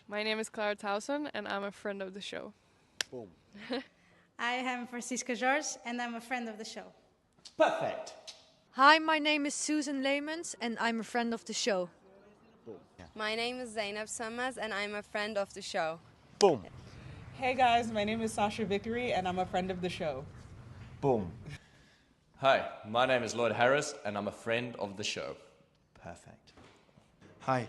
My name is Clara Towson, and I'm a friend of the show. Boom. I am Francisca George, and I'm a friend of the show. Perfect. Hi, my name is Susan Leemans and I'm a friend of the show. Boom. Yeah. My name is Zainab Sammaz and I'm a friend of the show. Boom. Hey guys, my name is Sasha Vickery and I'm a friend of the show. Boom. Hi, my name is Lloyd Harris and I'm a friend of the show. Perfect. Hi,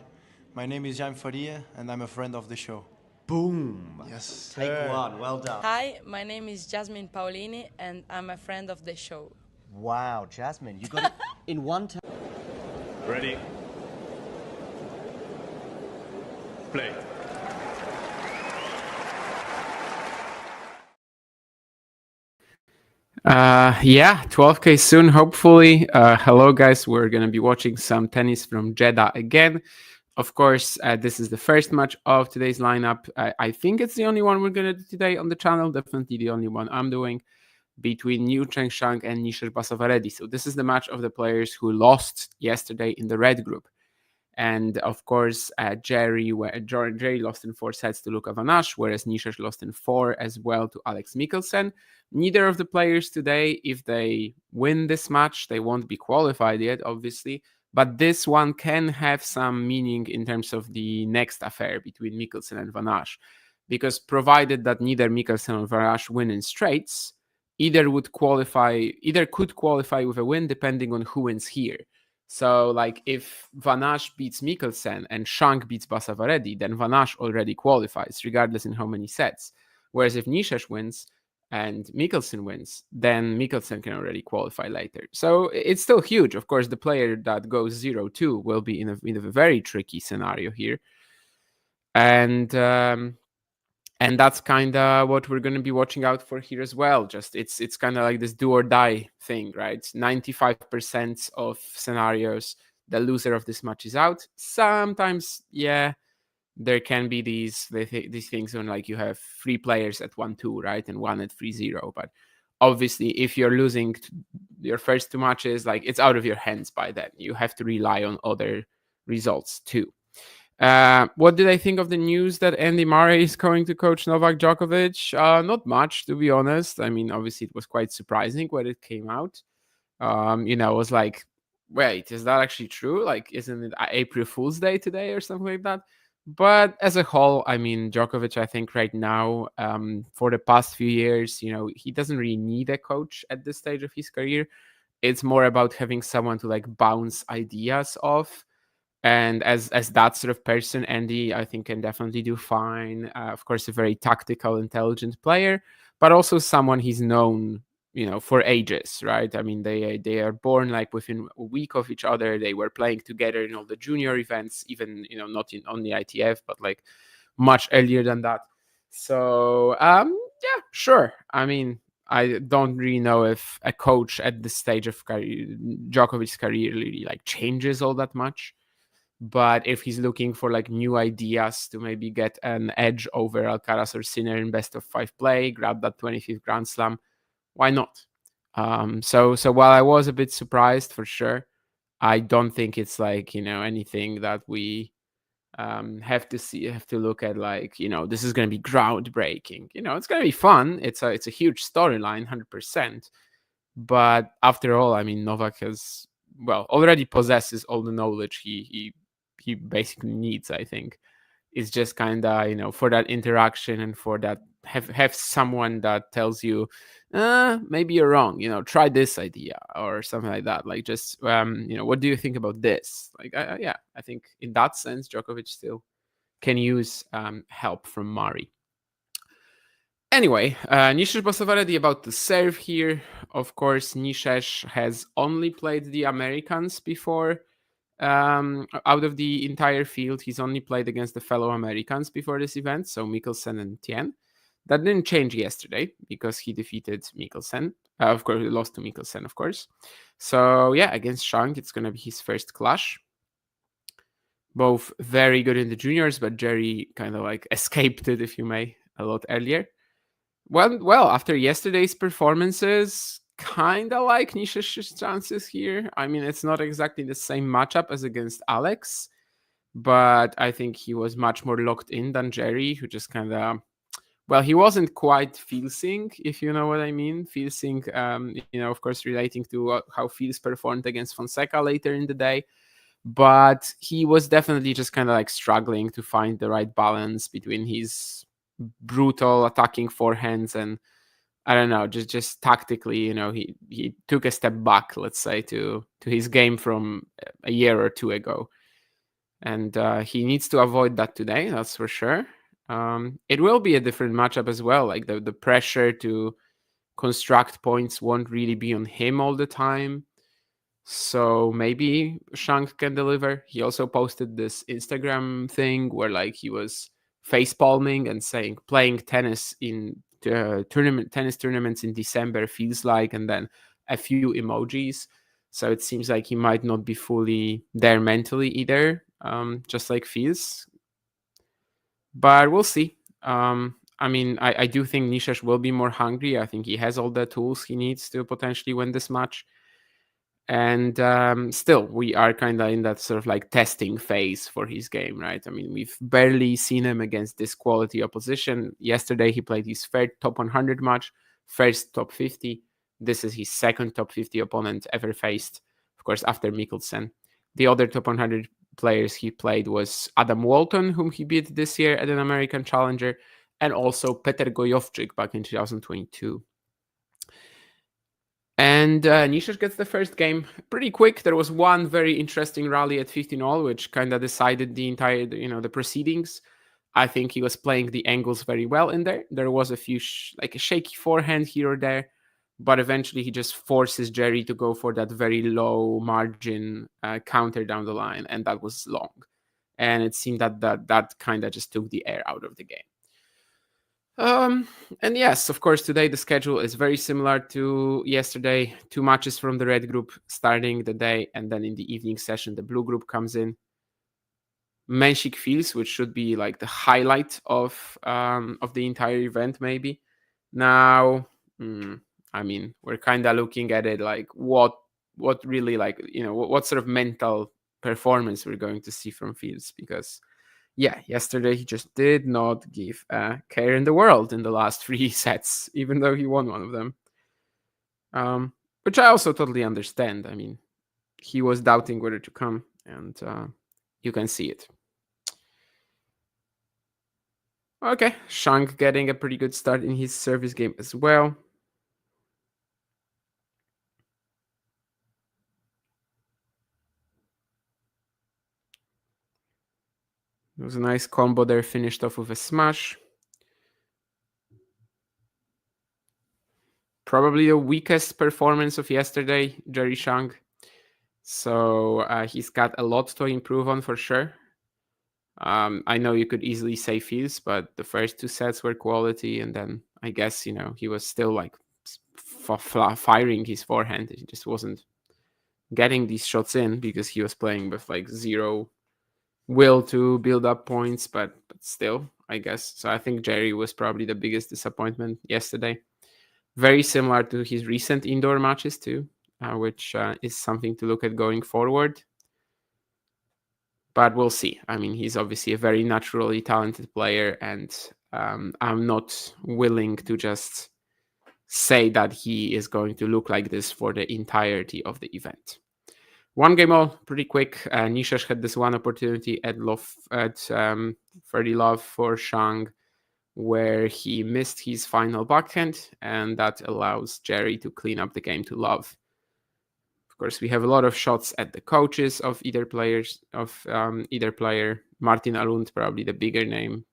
my name is Jaime Faria and I'm a friend of the show. Boom. Yes. Take one. Well done. Hi, my name is Jasmine Paulini and I'm a friend of the show. Wow, Jasmine, you got it in one time. Ready? Play. Yeah, 12K soon, hopefully. Hello, guys. We're going to be watching some tennis from Jeddah again. Of course, this is the first match of today's lineup. I think it's the only one we're going to do today on the channel. Definitely the only one I'm doing, between Shang and Nishesh Basavareddy. So this is the match of the players who lost yesterday in the red group. And of course, Jerry lost in 4 sets to Luka Van Asch, whereas Nishesh lost in 4 as well to Alex Mikkelsen. Neither of the players today, if they win this match, they won't be qualified yet, obviously. But this one can have some meaning in terms of the next affair between Mikkelsen and Van Asch. Because provided that neither Mikkelsen or Van Asch win in straights, either could qualify with a win depending on who wins here. So, like, if Van Asch beats Mikkelsen and Shang beats Basavareddy, then Van Asch already qualifies, regardless in how many sets. Whereas if Nishesh wins and Mikkelsen wins, then Mikkelsen can already qualify later. So it's still huge. Of course, the player that goes 0-2 will be in a very tricky scenario here. And that's kind of what we're going to be watching out for here as well. Just it's kind of like this do or die thing, right? 95% of scenarios, the loser of this match is out. Sometimes, yeah, there can be these things when like you have 3 players at 1-2, right, and 1 at 3-0. But obviously, if you're losing your first 2 matches, like it's out of your hands by then. You have to rely on other results too. What did I think of the news that Andy Murray is going to coach Novak Djokovic? Not much, to be honest. I mean, obviously, it was quite surprising when it came out. It was like, wait, is that actually true? Like, isn't it April Fool's Day today or something like that? But as a whole, I mean, Djokovic, I think right now, for the past few years, he doesn't really need a coach at this stage of his career. It's more about having someone to like bounce ideas off. And as that sort of person, Andy, I think, can definitely do fine. Of course, a very tactical, intelligent player, but also someone he's known, for ages, right? I mean, they are born like within a week of each other. They were playing together in all the junior events, even not on the ITF, but like much earlier than that. So yeah, sure. I mean, I don't really know if a coach at this stage of Djokovic's career really like changes all that much. But if he's looking for like new ideas to maybe get an edge over Alcaraz or Sinner in best of 5 play, grab that 25th Grand Slam, why not? So while I was a bit surprised for sure, I don't think it's like anything that we have to look at like this is going to be groundbreaking. It's going to be fun. It's a huge storyline, 100%. But after all, I mean, Novak has already possesses all the knowledge he basically needs. I think it's just kind of for that interaction and for that have someone that tells you maybe you're wrong, try this idea or something like that, like just what do you think about this, like yeah, I think in that sense Djokovic still can use help from Murray. Anyway, Nishesh Basavareddy about to serve here. Of course, Nishesh has only played the Americans before. Out of the entire field, he's only played against the fellow Americans before this event, so Mikkelsen and Tien. That didn't change yesterday because he defeated Mikkelsen. Of course, he lost to Mikkelsen, of course. So yeah, against Shang, it's going to be his first clash. Both very good in the juniors, but Jerry kind of like escaped it, if you may, a lot earlier. Well, after yesterday's performances, kind of like Nishesh's chances here. I mean, it's not exactly the same matchup as against Alex, but I think he was much more locked in than Jerry, who just kind of, well, he wasn't quite Fielsing, if you know what I mean. Fielsing, of course, relating to how Fields performed against Fonseca later in the day. But he was definitely just kind of like struggling to find the right balance between his brutal attacking forehands and, I don't know, just tactically, he took a step back, let's say, to his game from a year or two ago. And he needs to avoid that today, that's for sure. It will be a different matchup as well. Like the pressure to construct points won't really be on him all the time. So maybe Shang can deliver. He also posted this Instagram thing where like he was face palming and saying playing tennis in tennis tournaments in December feels like, and then a few emojis. So it seems like he might not be fully there mentally either, just like feels. But we'll see. I do think Nishesh will be more hungry. I think he has all the tools he needs to potentially win this match. And still, we are kind of in that sort of like testing phase for his game, right? I mean, we've barely seen him against this quality opposition. Yesterday, he played his third top 100 match, first top 50. This is his second top 50 opponent ever faced, of course, after Mikkelsen. The other top 100 players he played was Adam Walton, whom he beat this year at an American Challenger, and also Peter Gojowczyk back in 2022. And Nishesh gets the first game pretty quick. There was one very interesting rally at 15-all, which kind of decided the entire, the proceedings. I think he was playing the angles very well in there. There was a few, like a shaky forehand here or there, but eventually he just forces Jerry to go for that very low margin counter down the line, and that was long. And it seemed that kind of just took the air out of the game. And yes, of course, today the schedule is very similar to yesterday. 2 matches from the red group starting the day, and then in the evening session, the blue group comes in. Menchik Fields, which should be like the highlight of the entire event, maybe. Now, we're kind of looking at it like what really, like, what sort of mental performance we're going to see from Fields, because yeah, yesterday he just did not give a care in the world in the last 3 sets, even though he won one of them. Which I also totally understand. I mean, he was doubting whether to come, and you can see it. Okay, Shang getting a pretty good start in his service game as well. It was a nice combo there, finished off with a smash. Probably the weakest performance of yesterday, Jerry Shang. So he's got a lot to improve on for sure. I know you could easily say Fields, but the first 2 sets were quality, and then I guess, he was still like firing his forehand. He just wasn't getting these shots in because he was playing with like zero will to build up points, but still, I guess. So I think Jerry was probably the biggest disappointment yesterday. Very similar to his recent indoor matches too, which is something to look at going forward. But we'll see. I mean, he's obviously a very naturally talented player, and I'm not willing to just say that he is going to look like this for the entirety of the event. 1 game all, pretty quick. Nishesh had this one opportunity at 30 love for Shang, where he missed his final backhand, and that allows Jerry to clean up the game to love. Of course, we have a lot of shots at the coaches of either player. Martin Alund, probably the bigger name.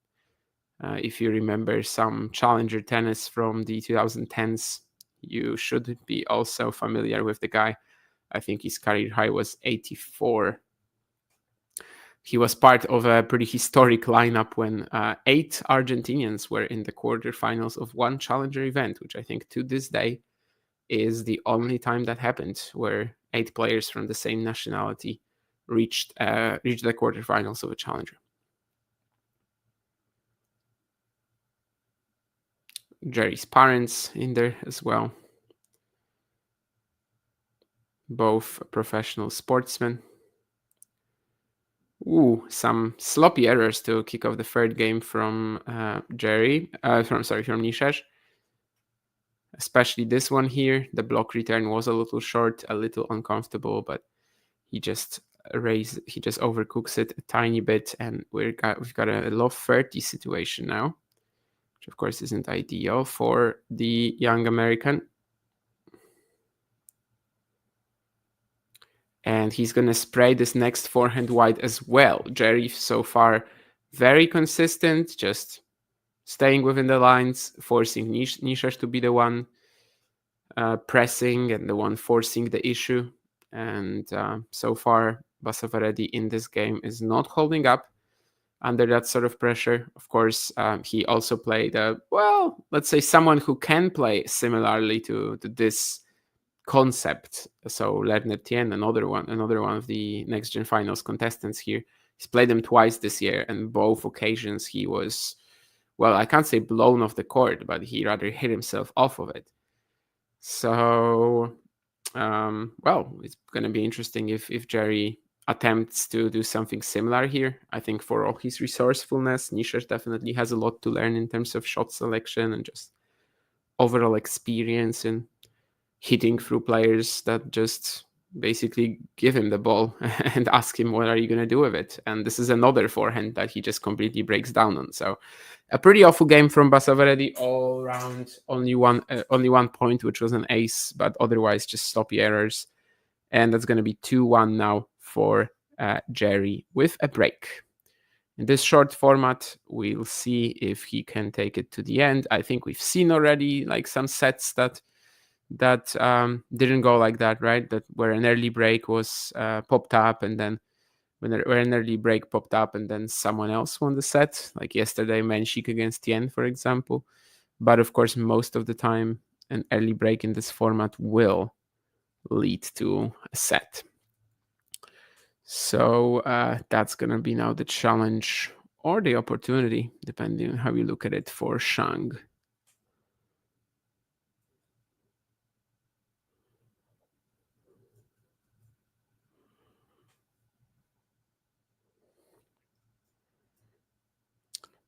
If you remember some challenger tennis from the 2010s, you should be also familiar with the guy. I think his career high was 84. He was part of a pretty historic lineup when 8 Argentinians were in the quarterfinals of one challenger event, which I think to this day is the only time that happened, where 8 players from the same nationality reached the quarterfinals of a challenger. Jerry's parents in there as well. Both professional sportsmen. Ooh, some sloppy errors to kick off the third game from from Nishesh. Especially this one here. The block return was a little short, a little uncomfortable, but he just overcooks it a tiny bit, and we've got a low 30 situation now, which of course isn't ideal for the young American. And he's going to spray this next forehand wide as well. Jerry so far very consistent, just staying within the lines, forcing Nishesh to be the one pressing and the one forcing the issue. And so far, Basavareddy in this game is not holding up under that sort of pressure. Of course, he also played, let's say someone who can play similarly to this concept. So Lerner Tien, another one of the next gen finals contestants here. He's played them twice this year, and both occasions he was, well, I can't say blown off the court, but he rather hit himself off of it. So, it's going to be interesting if Jerry attempts to do something similar here. I think for all his resourcefulness, Nishesh definitely has a lot to learn in terms of shot selection and just overall experience in hitting through players that just basically give him the ball and ask him, what are you going to do with it? And this is another forehand that he just completely breaks down on. So a pretty awful game from Basavareddy all around. Only one point, which was an ace, but otherwise just sloppy errors. And that's going to be 2-1 now for Jerry with a break. In this short format, we'll see if he can take it to the end. I think we've seen already like some sets that didn't go like that, right? That where an early break was popped up, and then where an early break popped up, and then someone else won the set, like yesterday, Menchik against Tien, for example. But of course, most of the time, an early break in this format will lead to a set. So that's going to be now the challenge or the opportunity, depending on how you look at it, for Shang.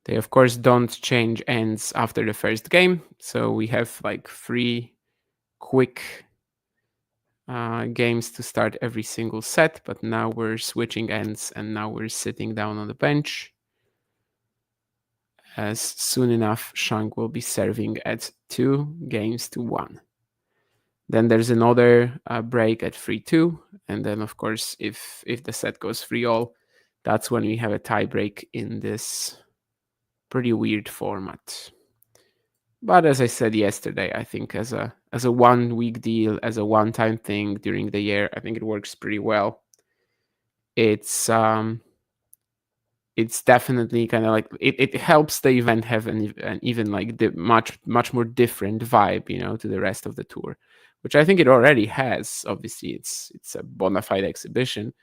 They, of course, don't change ends after the first game. So we have like 3 quick games to start every single set. But now we're switching ends, and now we're sitting down on the bench. As soon enough, Shang will be serving at 2-1. Then there's another break at 3-2. And then, of course, if the set goes 3-all, that's when we have a tie break in this pretty weird format. But as I said yesterday, I think as a 1 week deal, as a one-time thing during the year, I think it works pretty well. It's definitely kind of like it helps the event have an even like much more different vibe, to the rest of the tour, which I think it already has. Obviously, it's a bona fide exhibition.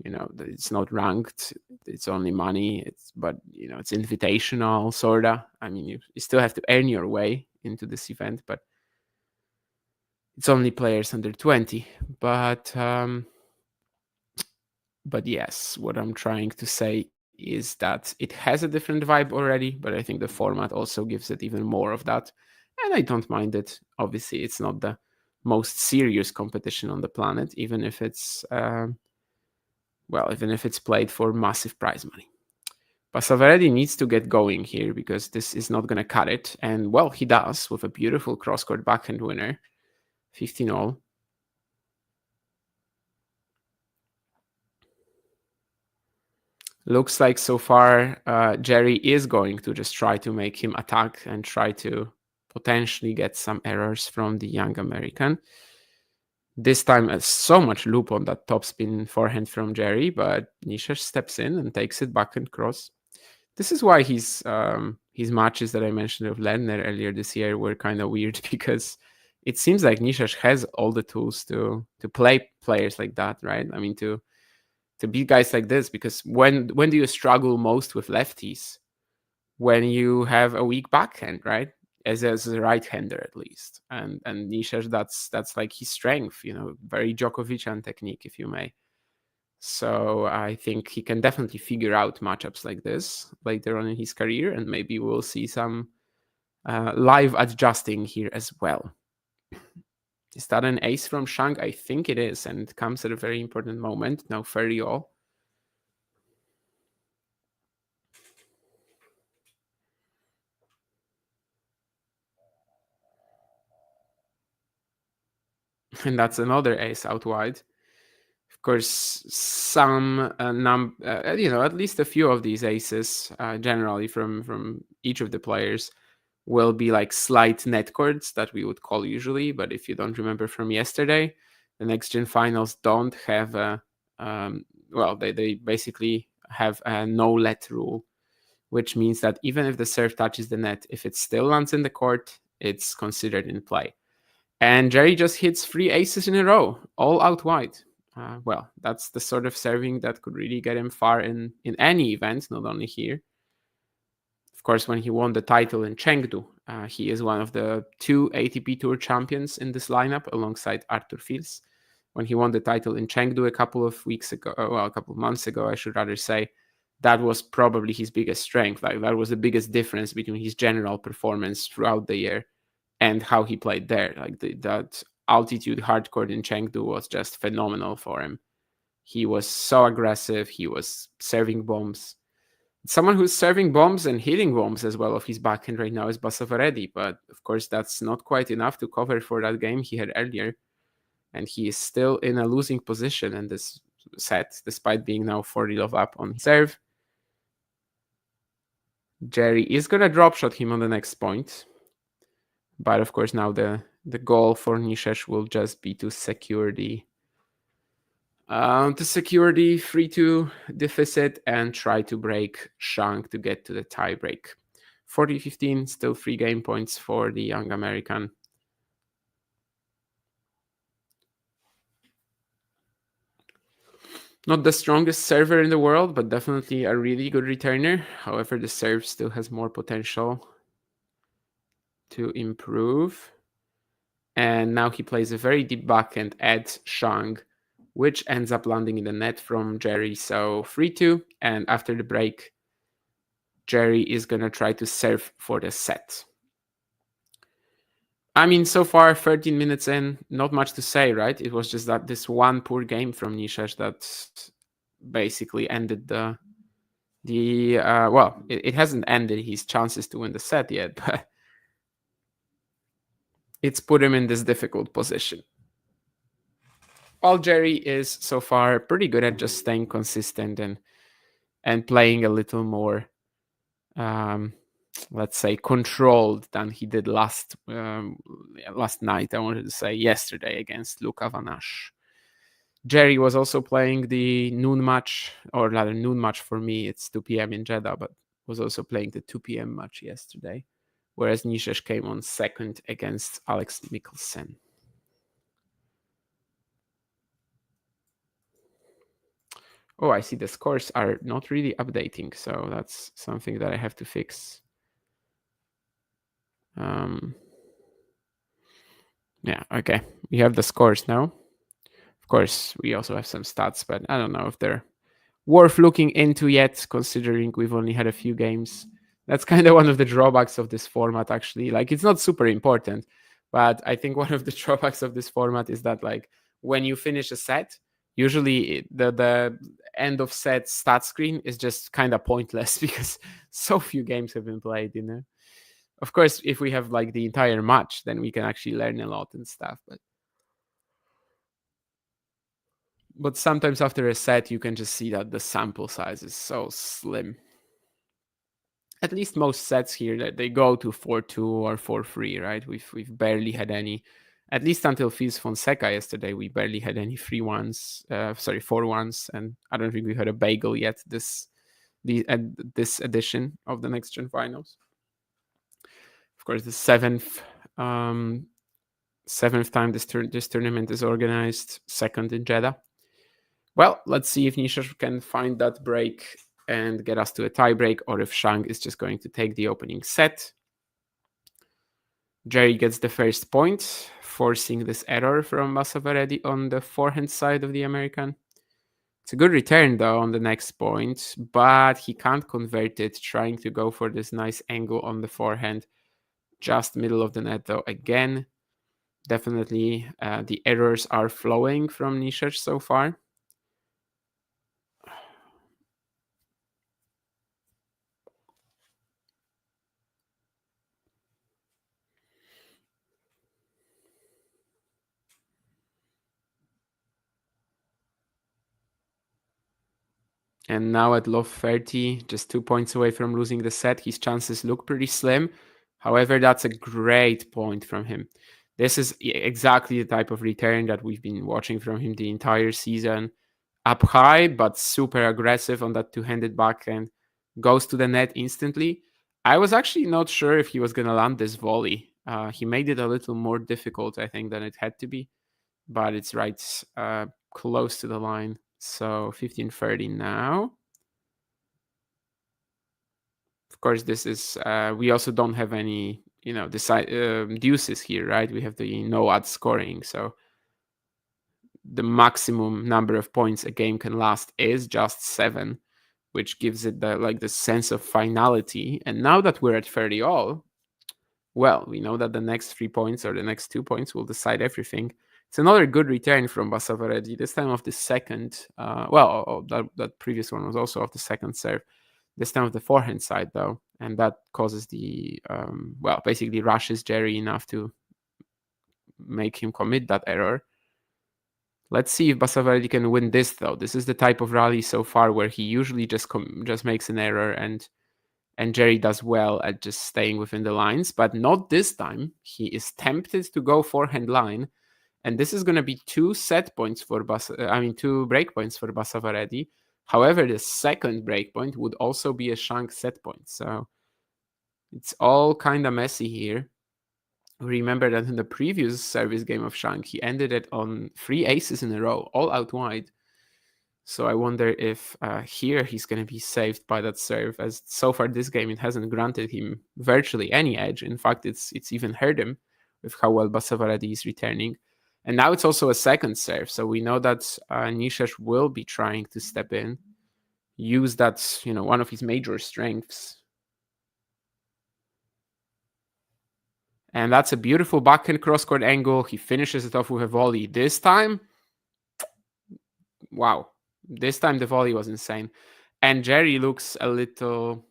It's not ranked, it's only money, but it's invitational, sorta. I mean, you still have to earn your way into this event, but it's only players under 20. But yes, what I'm trying to say is that it has a different vibe already, but I think the format also gives it even more of that, and I don't mind it. Obviously, it's not the most serious competition on the planet, even if it's played for massive prize money. Basavareddy needs to get going here, because this is not going to cut it. And, well, he does with a beautiful cross-court backhand winner. 15-all. Looks like so far Jerry is going to just try to make him attack and try to potentially get some errors from the young American. This time, so much loop on that topspin forehand from Jerry, but Nishesh steps in and takes it backhand cross. This is why his matches that I mentioned of Lerner earlier this year were kind of weird, because it seems like Nishesh has all the tools to play players like that, right? I mean, to beat guys like this, because when do you struggle most with lefties? When you have a weak backhand, right? As a right-hander, at least. And Nishesh, that's like his strength, very Djokovician technique, if you may. So I think he can definitely figure out matchups like this later on in his career, and maybe we'll see some live adjusting here as well. Is that an ace from Shang? I think it is, and it comes at a very important moment. No fairy all. And that's another ace out wide. Of course, some at least a few of these aces, generally from each of the players, will be like slight net chords that we would call usually. But if you don't remember from yesterday, the next gen finals don't have a they basically have a no let rule, which means that even if the serve touches the net, if it still lands in the court, it's considered in play. And Jerry just hits 3 aces in a row, all out wide. Well, that's the sort of serving that could really get him far in any event, not only here. Of course, when he won the title in Chengdu, he is one of the 2 ATP Tour champions in this lineup alongside Arthur Fils. When he won the title in Chengdu a couple of months ago, I should rather say, that was probably his biggest strength. Like, that was the biggest difference between his general performance throughout the year and how he played there. Like that altitude hardcourt in Chengdu was just phenomenal for him. He was so aggressive. He was serving bombs. Someone who's serving bombs and hitting bombs as well of his backhand right now is Basavareddy, but of course that's not quite enough to cover for that game he had earlier. And he is still in a losing position in this set, despite being now 40 love up on his serve. Jerry is going to drop shot him on the next point. But of course, now the goal for Nishesh will just be to secure the 3-2 deficit and try to break Shang to get to the tie break. 40-15, still 3 game points for the young American. Not the strongest server in the world, but definitely a really good returner. However, the serve still has more potential to improve. And now he plays a very deep backhand at Shang, which ends up landing in the net from Jerry. So 3-2. And after the break, Jerry is going to try to serve for the set. I mean, so far, 13 minutes in, not much to say, right? It was just that this one poor game from Nishesh that basically ended it hasn't ended his chances to win the set yet, but it's put him in this difficult position. While Jerry is so far pretty good at just staying consistent and playing a little more, let's say, controlled than he did last night. I wanted to say yesterday against Luka Vanash. Jerry was also playing the noon match, or rather noon match for me. It's 2 p.m. in Jeddah, but was also playing the 2 p.m. match yesterday. Whereas Nishesh came on second against Alex Mikkelsen. Oh, I see the scores are not really updating, so that's something that I have to fix. Yeah, okay. We have the scores now. Of course, we also have some stats, but I don't know if they're worth looking into yet, considering we've only had a few games. That's kind of one of the drawbacks of this format, actually. Like, it's not super important, but I think one of the drawbacks of this format is that, like, when you finish a set, usually the end of set stat screen is just kind of pointless because so few games have been played, you know. Of course, if we have like the entire match, then we can actually learn a lot and stuff. But sometimes after a set, you can just see that the sample size is so slim. At least most sets here, that they go to 4-2 or 4-3, right? We've barely had any, at least until Fils Fonseca yesterday, we barely had any 4-1s, and I don't think we had a bagel yet this edition of the Next Gen Finals. Of course, the seventh time this tournament is organized, second in Jeddah. Well, let's see if Nishesh can find that break and get us to a tie break, or if Shang is just going to take the opening set. Jerry gets the first point, forcing this error from Basavareddy on the forehand side of the American. It's a good return though on the next point, but he can't convert it, trying to go for this nice angle on the forehand. Just middle of the net though again. Definitely the errors are flowing from Nishesh so far. And now at love 30, just 2 points away from losing the set. His chances look pretty slim. However, that's a great point from him. This is exactly the type of return that we've been watching from him the entire season. Up high, but super aggressive on that two-handed backhand. Goes to the net instantly. I was actually not sure if he was going to land this volley. He made it a little more difficult, I think, than it had to be. But it's right close to the line. So 15-30 now. Of course, this is we also don't have any deuces here, right? We have the no ad scoring, so the maximum number of points a game can last is just 7, which gives it the sense of finality. And now that we're at 30 all, well, we know that the next 3 points or the next 2 points will decide everything. It's another good return from Basavareddy, this time of the second. That previous one was also of the second serve. This time of the forehand side, though. And that causes the, basically rushes Jerry enough to make him commit that error. Let's see if Basavareddy can win this, though. This is the type of rally so far where he usually just makes an error and Jerry does well at just staying within the lines, but not this time. He is tempted to go forehand line, and this is going to be 2 set points for 2 break points for Basavareddy. However, the second break point would also be a Shang set point, so it's all kind of messy here. Remember that in the previous service game of Shang, he ended it on 3 aces in a row, all out wide. So I wonder if here he's going to be saved by that serve, as so far this game it hasn't granted him virtually any edge. In fact, it's even hurt him with how well Basavareddy is returning. And now it's also a second serve, so we know that Nishesh will be trying to step in, use that, one of his major strengths. And that's a beautiful backhand cross-court angle. He finishes it off with a volley. This time, wow. This time the volley was insane. And Jerry looks a little,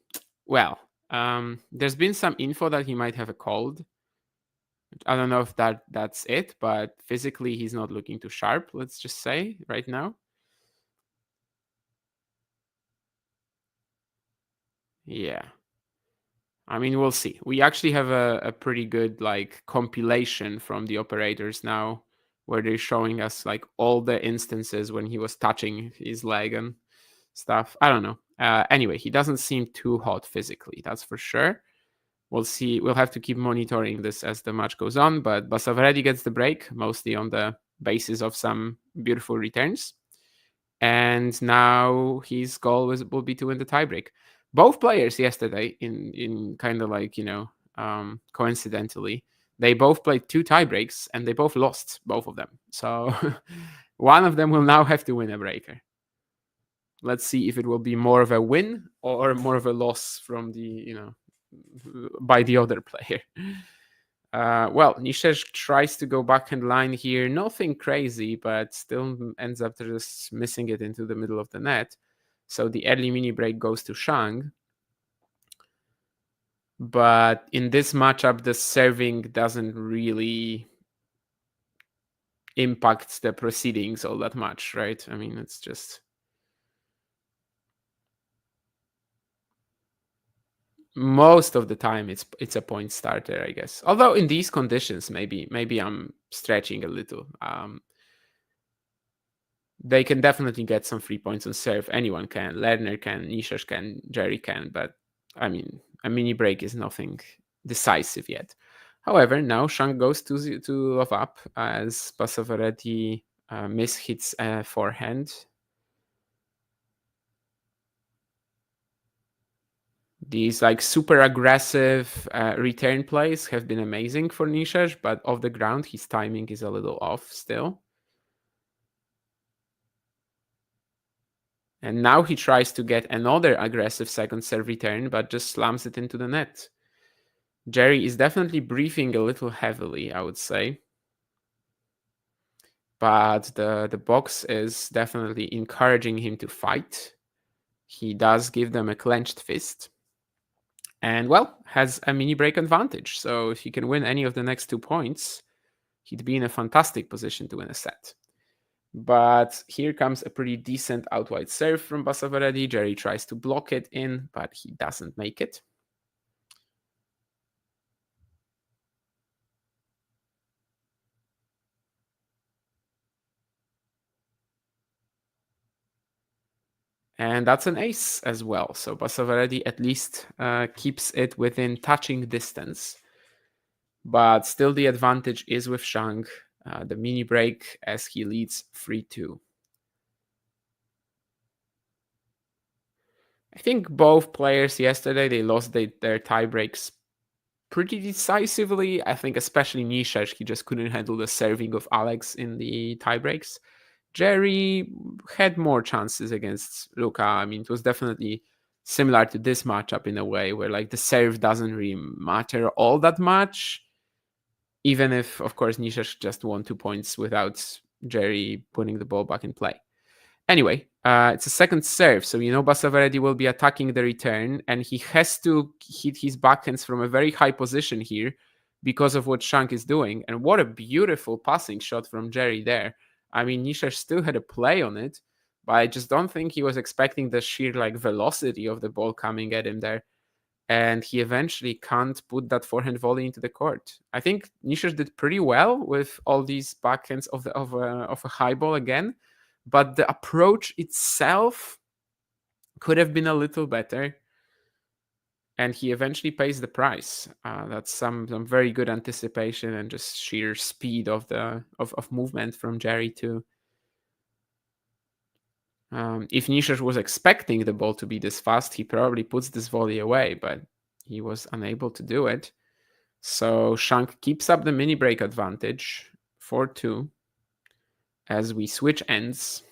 there's been some info that he might have a cold. I don't know if that's it, but physically he's not looking too sharp, let's just say, right now. Yeah. I mean, we'll see. We actually have a pretty good compilation from the operators now, where they're showing us all the instances when he was touching his leg and stuff. I don't know. Anyway, he doesn't seem too hot physically, that's for sure. We'll see. We'll have to keep monitoring this as the match goes on, but Basavareddy gets the break, mostly on the basis of some beautiful returns. And now his goal will be to win the tiebreak. Both players yesterday, in kind of coincidentally, they both played 2 tiebreaks and they both lost, both of them. So one of them will now have to win a breaker. Let's see if it will be more of a win or more of a loss from the, by the other player. Nishesh tries to go backhand line here. Nothing crazy, but still ends up just missing it into the middle of the net. So the early mini break goes to Shang. But in this matchup, the serving doesn't really impact the proceedings all that much, right? I mean, it's just... most of the time it's a point starter, I guess. Although in these conditions, maybe I'm stretching a little. They can definitely get some free points on serve. Anyone can. Lerner can, Nishesh can, Jerry can. But I mean, a mini break is nothing decisive yet. However, now Shang goes to love up as Basavareddy mishits a forehand. These super aggressive return plays have been amazing for Nishesh, but off the ground, his timing is a little off still. And now he tries to get another aggressive second serve return, but just slams it into the net. Jerry is definitely breathing a little heavily, I would say. But the box is definitely encouraging him to fight. He does give them a clenched fist. And, well, has a mini break advantage. So if he can win any of the next 2 points, he'd be in a fantastic position to win a set. But here comes a pretty decent out wide serve from Basavareddy. Jerry tries to block it in, but he doesn't make it. And that's an ace as well. So Basavareddy at least keeps it within touching distance. But still the advantage is with Shang. The mini break as he leads 3-2. I think both players yesterday, they lost their tie breaks pretty decisively. I think especially Nishesh, he just couldn't handle the serving of Alex in the tie breaks. Jerry had more chances against Luka. I mean, it was definitely similar to this matchup in a way where like the serve doesn't really matter all that much. Even if, of course, Nishesh just won 2 points without Jerry putting the ball back in play. Anyway, it's a second serve, so you know Basavareddy will be attacking the return, and he has to hit his backhands from a very high position here because of what Shang is doing. And what a beautiful passing shot from Jerry there. I mean, Nishesh still had a play on it, but I just don't think he was expecting the sheer like velocity of the ball coming at him there. And he eventually can't put that forehand volley into the court. I think Nishesh did pretty well with all these backhands of a high ball again, but the approach itself could have been a little better. And he eventually pays the price. That's some very good anticipation and just sheer speed of movement from Jerry too. If Nishesh was expecting the ball to be this fast, he probably puts this volley away, but he was unable to do it. So Shang keeps up the mini break advantage, 4-2, as we switch ends.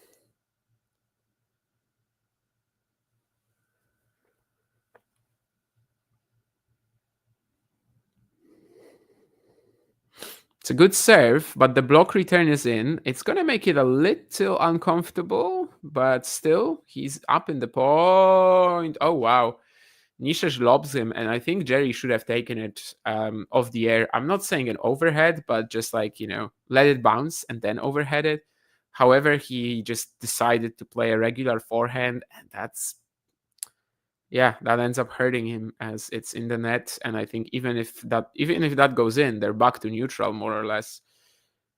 It's a good serve, but the block return is in. It's going to make it a little uncomfortable, but still, he's up in the point. Oh, wow. Nishesh lobs him, and I think Jerry should have taken it off the air. I'm not saying an overhead, but just like, let it bounce and then overhead it. However, he just decided to play a regular forehand, and that ends up hurting him as it's in the net. And I think even if that goes in, they're back to neutral more or less.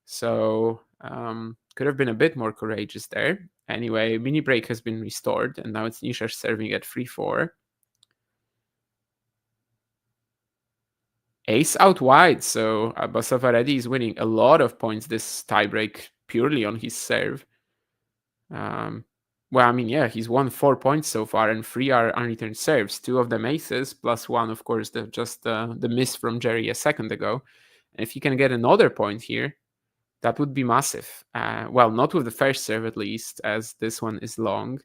So could have been a bit more courageous there. Anyway, mini break has been restored, and now it's Nishesh serving at 3-4. Ace out wide, so Basavareddy is winning a lot of points this tiebreak purely on his serve. He's won 4 points so far, and 3 are unreturned serves. 2 of them aces, plus 1, of course, the miss from Jerry a second ago. And if he can get another point here, that would be massive. Not with the first serve at least, as this one is long.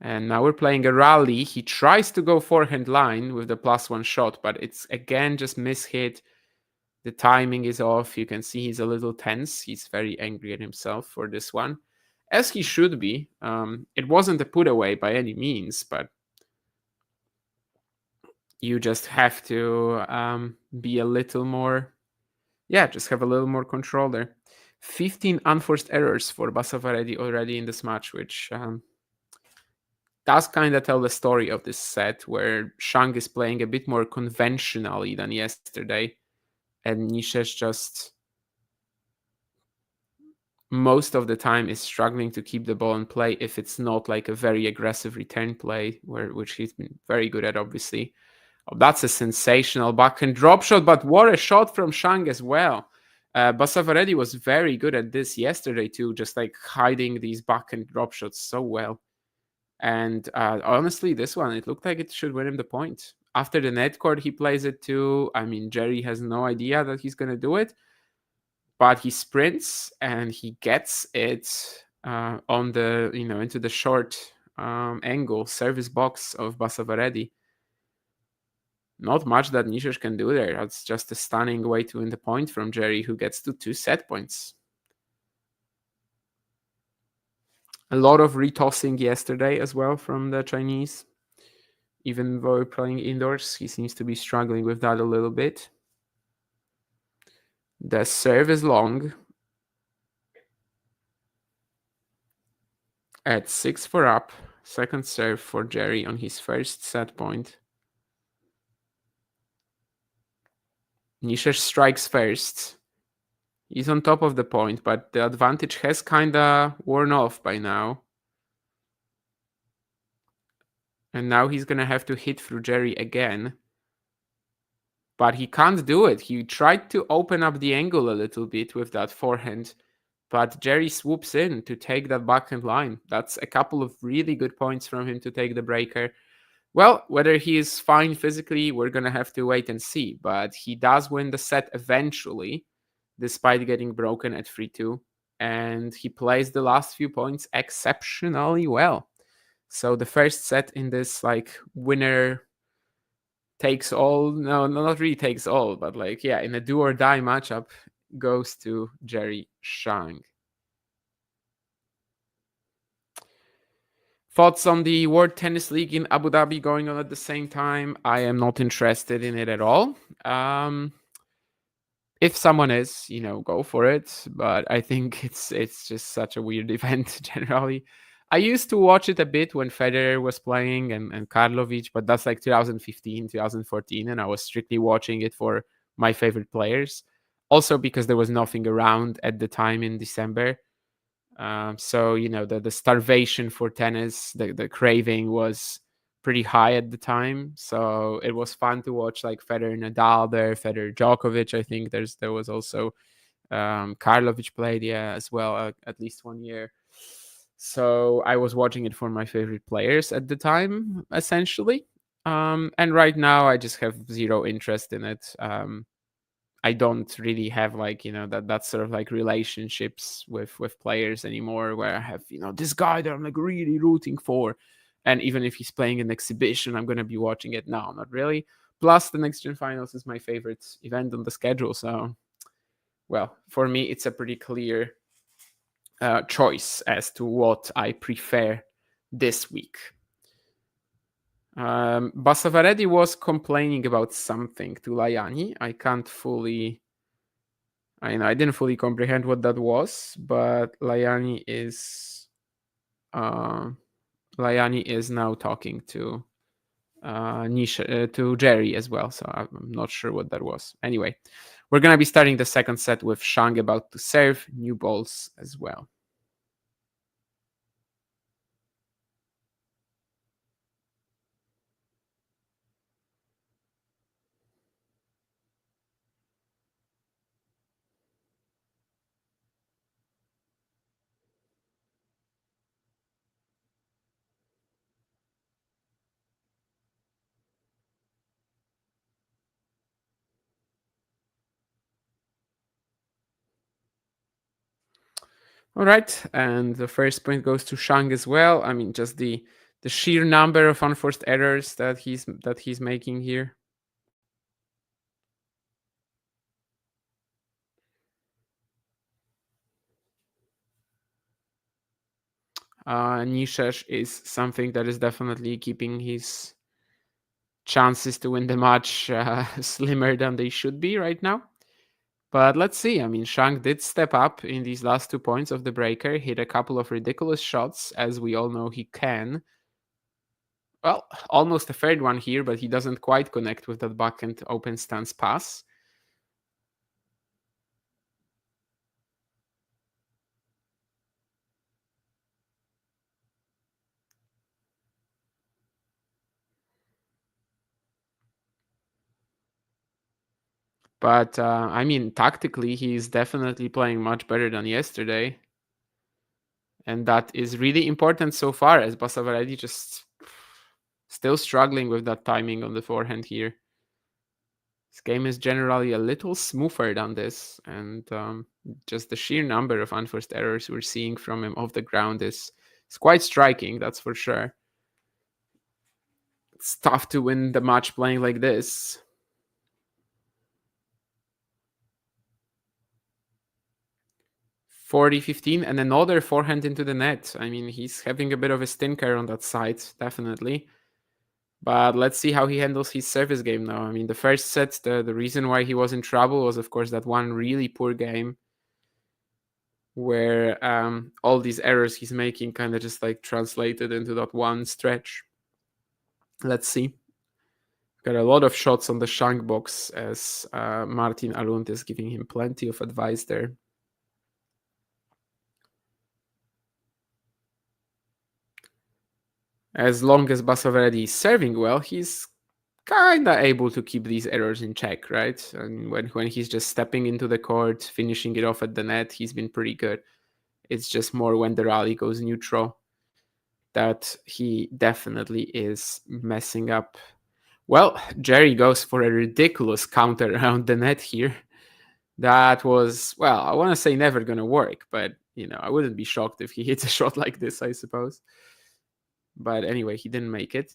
And now we're playing a rally. He tries to go forehand line with the +1 shot, but it's again just mishit. The timing is off. You can see he's a little tense. He's very angry at himself for this one, as he should be. It wasn't a put away by any means, but you just have to be a little more, just have a little more control there. 15 unforced errors for Basavareddy already in this match, which does kind of tell the story of this set, where Shang is playing a bit more conventionally than yesterday, and Nishesh just most of the time is struggling to keep the ball in play if it's not like a very aggressive return play, which he's been very good at, obviously. Oh, that's a sensational backhand drop shot, but what a shot from Shang as well. Basavareddy was very good at this yesterday too, just like hiding these backhand drop shots so well. And honestly, this one, it looked like it should win him the point. After the net court, he plays it too. I mean, Jerry has no idea that he's going to do it. but he sprints and he gets it on the, into the short angle service box of Basavareddy. Not much that Nishesh can do there. That's just a stunning way to win the point from Jerry, who gets to 2 set points. A lot of retossing yesterday as well from the Chinese. Even though playing indoors, he seems to be struggling with that a little bit. The serve is long. At 6-4 up. Second serve for Jerry on his first set point. Nishesh strikes first. He's on top of the point, but the advantage has kinda worn off by now. And now he's gonna have to hit through Jerry again. But he can't do it. He tried to open up the angle a little bit with that forehand, but Jerry swoops in to take that backhand line. That's a couple of really good points from him to take the breaker. Well, whether he is fine physically, we're going to have to wait and see. But he does win the set eventually, despite getting broken at 3-2. And he plays the last few points exceptionally well. So the first set in this winner takes all, no, not really takes all, but in a do or die matchup goes to Jerry Shang. Thoughts on the World Tennis League in Abu Dhabi going on at the same time? I am not interested in it at all. If someone is, go for it. But I think it's just such a weird event generally. I used to watch it a bit when Federer was playing and Karlovic, but that's 2015, 2014, and I was strictly watching it for my favorite players. Also because there was nothing around at the time in December. So, the starvation for tennis, the craving was pretty high at the time. So it was fun to watch Federer Nadal there, Federer Djokovic. I think there was also Karlovic played, as well, at least 1 year. So I was watching it for my favorite players at the time, essentially. And right now I just have zero interest in it. I don't really have that sort of relationships with players anymore, where I have this guy that I'm really rooting for, and even if he's playing an exhibition, I'm gonna be watching it. No, not really. Plus, the Next Gen Finals is my favorite event on the schedule, so well, for me it's a pretty clear choice as to what I prefer this week. Basavareddy was complaining about something to Layani. I didn't fully comprehend what that was, but Layani is now talking to to Jerry as well, so I'm not sure what that was. Anyway, we're gonna be starting the second set with Shang about to serve, new balls as well. All right, and the first point goes to Shang as well. I mean, just the sheer number of unforced errors that he's making here. Nishesh is something that is definitely keeping his chances to win the match slimmer than they should be right now. But let's see. I mean, Shang did step up in these last 2 points of the breaker, hit a couple of ridiculous shots, as we all know he can. Well, almost a third one here, but he doesn't quite connect with that backhand open stance pass. But, I mean, tactically, he's definitely playing much better than yesterday. And that is really important so far, as Basavareddy just still struggling with that timing on the forehand here. This game is generally a little smoother than this, and just the sheer number of unforced errors we're seeing from him off the ground is quite striking, that's for sure. It's tough to win the match playing like this. (40-15) and another forehand into the net. I mean, he's having a bit of a stinker on that side, definitely. But let's see how he handles his service game now. I mean, the first set, the reason why he was in trouble was, of course, that one really poor game where all these errors he's making kind of just like translated into that one stretch. Let's see. Got a lot of shots on the Shang box as Martin Arund is giving him plenty of advice there. As long as Basavareddy is serving well, he's kind of able to keep these errors in check, right? And when he's just stepping into the court, finishing it off at the net, he's been pretty good. It's just more when the rally goes neutral that he definitely is messing up. Well, Jerry goes for a ridiculous counter around the net here. That was, well, I want to say never going to work, but, I wouldn't be shocked if he hits a shot like this, I suppose. But anyway, he didn't make it.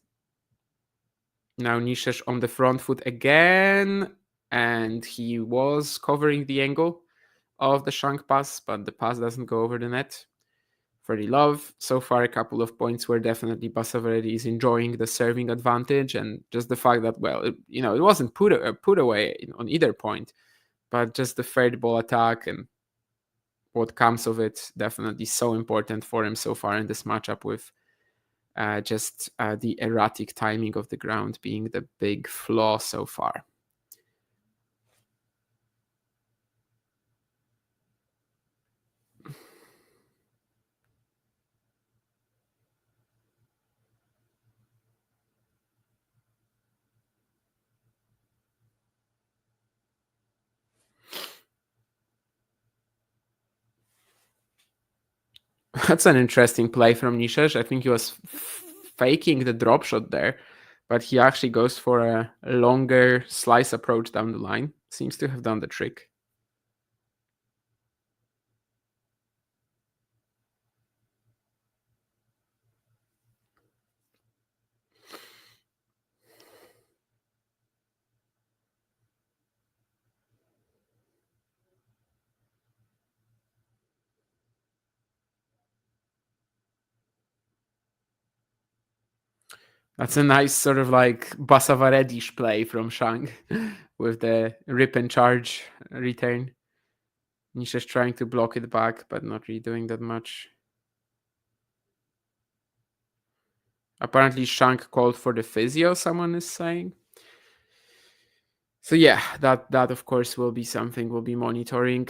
Now Nishesh on the front foot again, and he was covering the angle of the Shang pass, but the pass doesn't go over the net. Freddie Love, so far a couple of points where definitely Basavareddy is enjoying the serving advantage, and just the fact that, well, it wasn't put away on either point, but just the third ball attack and what comes of it, definitely so important for him so far in this matchup, with just the erratic timing of the ground being the big flaw so far. That's an interesting play from Nishesh. I think he was faking the drop shot there, but he actually goes for a longer slice approach down the line. Seems to have done the trick. That's a nice sort of like Basavareddy play from Shang with the rip and charge return. Nishesh trying to block it back, but not really doing that much. Apparently Shang called for the physio, someone is saying. So yeah, that of course will be something we'll be monitoring.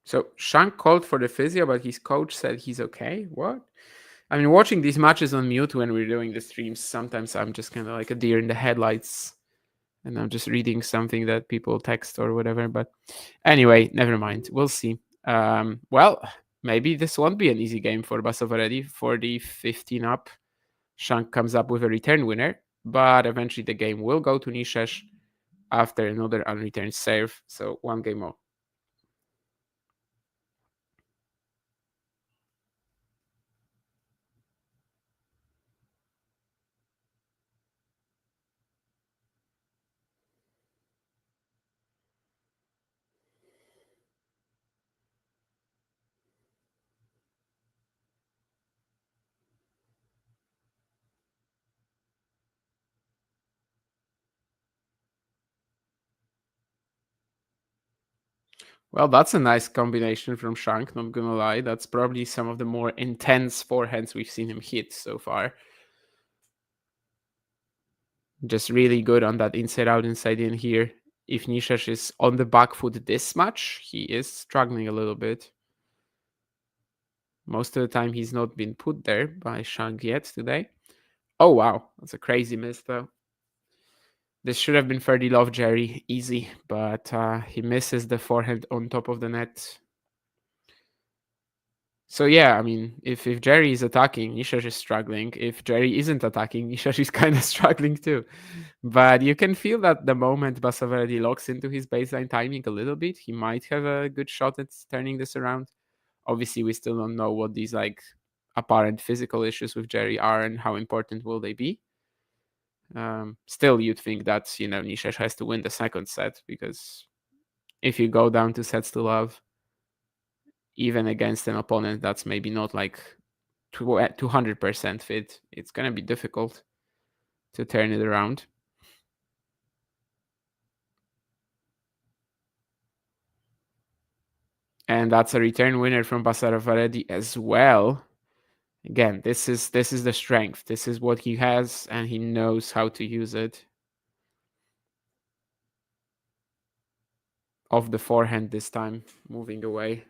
So Shang called for the physio, but his coach said he's okay. What? I mean, watching these matches on mute when we're doing the streams, sometimes I'm just kind of like a deer in the headlights, and I'm just reading something that people text or whatever. But anyway, never mind. We'll see. Well, maybe this won't be an easy game for Basavareddy. 40-15 up. Shang comes up with a return winner, but eventually the game will go to Nishesh after another unreturned serve. So one game more. Well, that's a nice combination from Shang, not gonna lie. That's probably some of the more intense forehands we've seen him hit so far. Just really good on that inside out, inside in here. If Nishesh is on the back foot this much, he is struggling a little bit. Most of the time he's not been put there by Shang yet today. Oh wow, that's a crazy miss though. This should have been 30 love Jerry, easy, but he misses the forehand on top of the net. So yeah, I mean, if Jerry is attacking, Nishesh is struggling. If Jerry isn't attacking, Nishesh is kind of struggling too. But you can feel that the moment Basavareddy locks into his baseline timing a little bit, he might have a good shot at turning this around. Obviously, we still don't know what these like apparent physical issues with Jerry are and how important will they be. Still, you'd think that Nishesh has to win the second set, because if you go down 2 sets to love, even against an opponent that's maybe not like 200% fit, it's gonna be difficult to turn it around. And that's a return winner from Basavareddy as well. Again, this is the strength. This is what he has, and he knows how to use it. Off the forehand this time, moving away.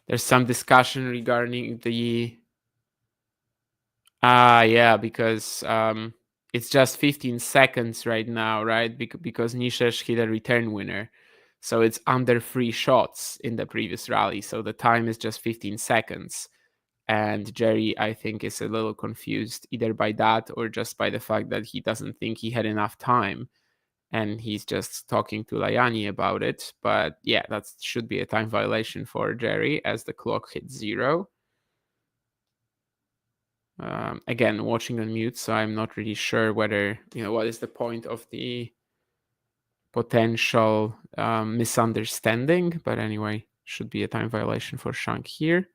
There's some discussion regarding the yeah, because it's just 15 seconds right now, right? Because Nishesh hit a return winner. So it's under 3 shots in the previous rally. So the time is just 15 seconds. And Jerry, I think, is a little confused either by that or just by the fact that he doesn't think he had enough time. And he's just talking to Layani about it. But yeah, that should be a time violation for Jerry as the clock hits 0. Again, watching on mute, so I'm not really sure whether, what is the point of the potential misunderstanding. But anyway, should be a time violation for Shang here.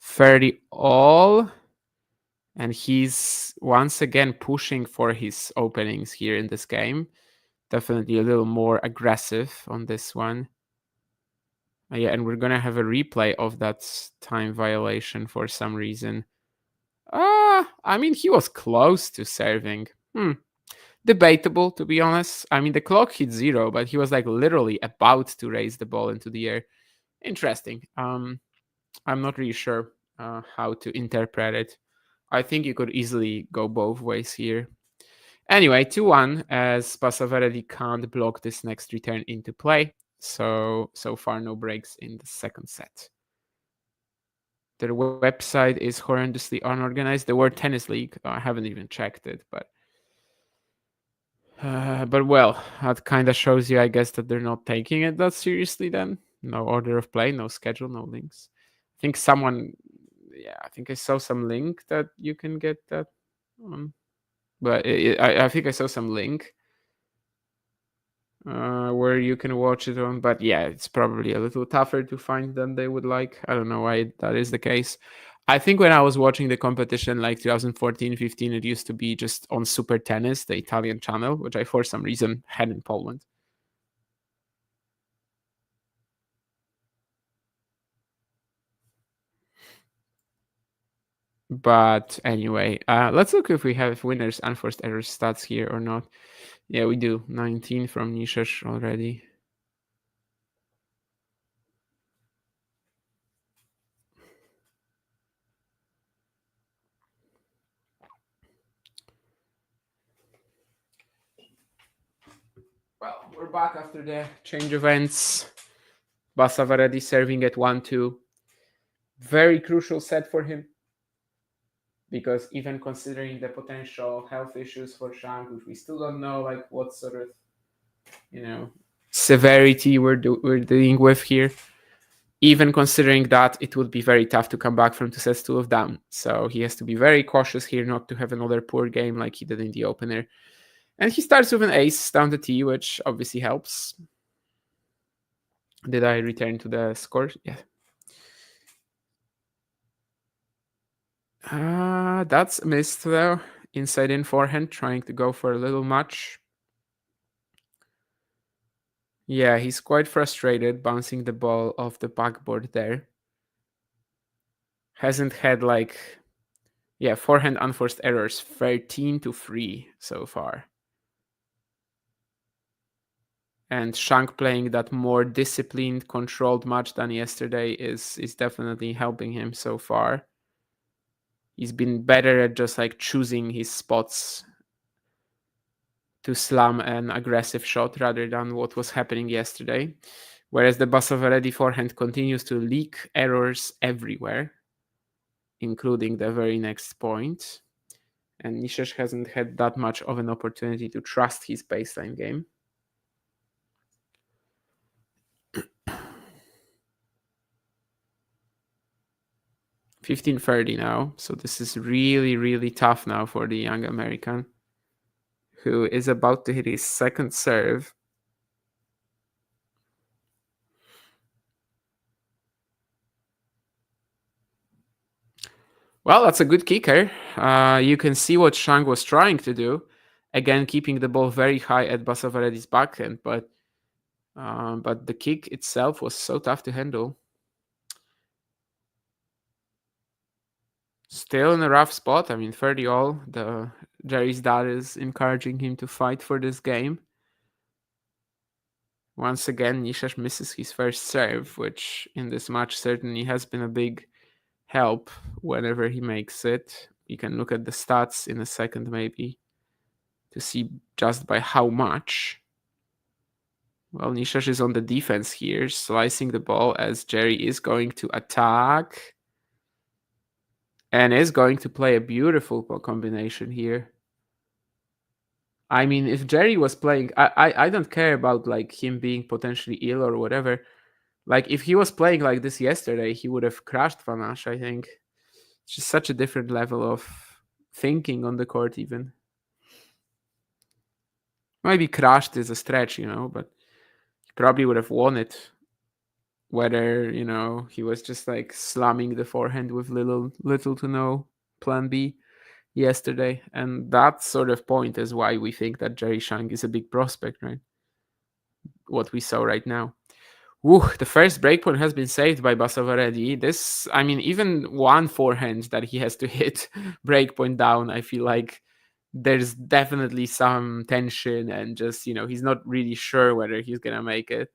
30 all. And he's once again pushing for his openings here in this game. Definitely a little more aggressive on this one. Yeah, and we're going to have a replay of that time violation for some reason. I mean, he was close to serving. Debatable, to be honest. I mean, the clock hit 0, but he was like literally about to raise the ball into the air. Interesting. I'm not really sure how to interpret it. I think you could easily go both ways here. Anyway, 2-1, as Basavareddy can't block this next return into play. So far, no breaks in the second set. Their website is horrendously unorganized. The World Tennis League, I haven't even checked it, but well, that kind of shows you, I guess, that they're not taking it that seriously then. No order of play, no schedule, no links. I think I think I saw some link that you can get that on. But I think I saw some link where you can watch it on. But yeah, it's probably a little tougher to find than they would like. I don't know why that is the case. I think when I was watching the competition like 2014, 15, it used to be just on Super Tennis, the Italian channel, which I for some reason had in Poland. But anyway, let's look if we have winners unforced error stats here or not. Yeah, we do. 19 from Nishesh already. Well, we're back after the change of ends. Basavareddy serving at 1-2. Very crucial set for him, because even considering the potential health issues for Shang, which we still don't know like what sort of severity we're dealing with here, even considering that, it would be very tough to come back from 2 sets to love down. So he has to be very cautious here not to have another poor game like he did in the opener. And he starts with an ace down the tee, which obviously helps. Did I return to the score? Yeah. That's missed though. Inside in forehand, trying to go for a little much. Yeah, he's quite frustrated bouncing the ball off the backboard there. Hasn't had forehand unforced errors, 13-3 so far. And Shang playing that more disciplined, controlled match than yesterday is definitely helping him so far. He's been better at just like choosing his spots to slam an aggressive shot rather than what was happening yesterday. Whereas the Basavareddy forehand continues to leak errors everywhere, including the very next point. And Nishesh hasn't had that much of an opportunity to trust his baseline game. 15:30 now, so this is really, really tough now for the young American, who is about to hit his second serve. Well, that's a good kicker. You can see what Shang was trying to do. Again, keeping the ball very high at Basavareddy's backhand, but the kick itself was so tough to handle. Still in a rough spot. I mean, 30 all. Jerry's dad is encouraging him to fight for this game. Once again, Nishesh misses his first serve, which in this match certainly has been a big help whenever he makes it. You can look at the stats in a second maybe to see just by how much. Well, Nishesh is on the defense here, slicing the ball as Jerry is going to attack and is going to play a beautiful combination here. I mean, if Jerry was playing, I don't care about like him being potentially ill or whatever. Like if he was playing like this yesterday, he would have crushed Van Asch, I think. It's just such a different level of thinking on the court even. Maybe crushed is a stretch, but he probably would have won it. Whether, he was just like slamming the forehand with little to no plan B yesterday. And that sort of point is why we think that Jerry Shang is a big prospect, right? What we saw right now. Woo, the first breakpoint has been saved by Basavareddy. This, I mean, even one forehand that he has to hit breakpoint down, I feel like there's definitely some tension and just, he's not really sure whether he's going to make it.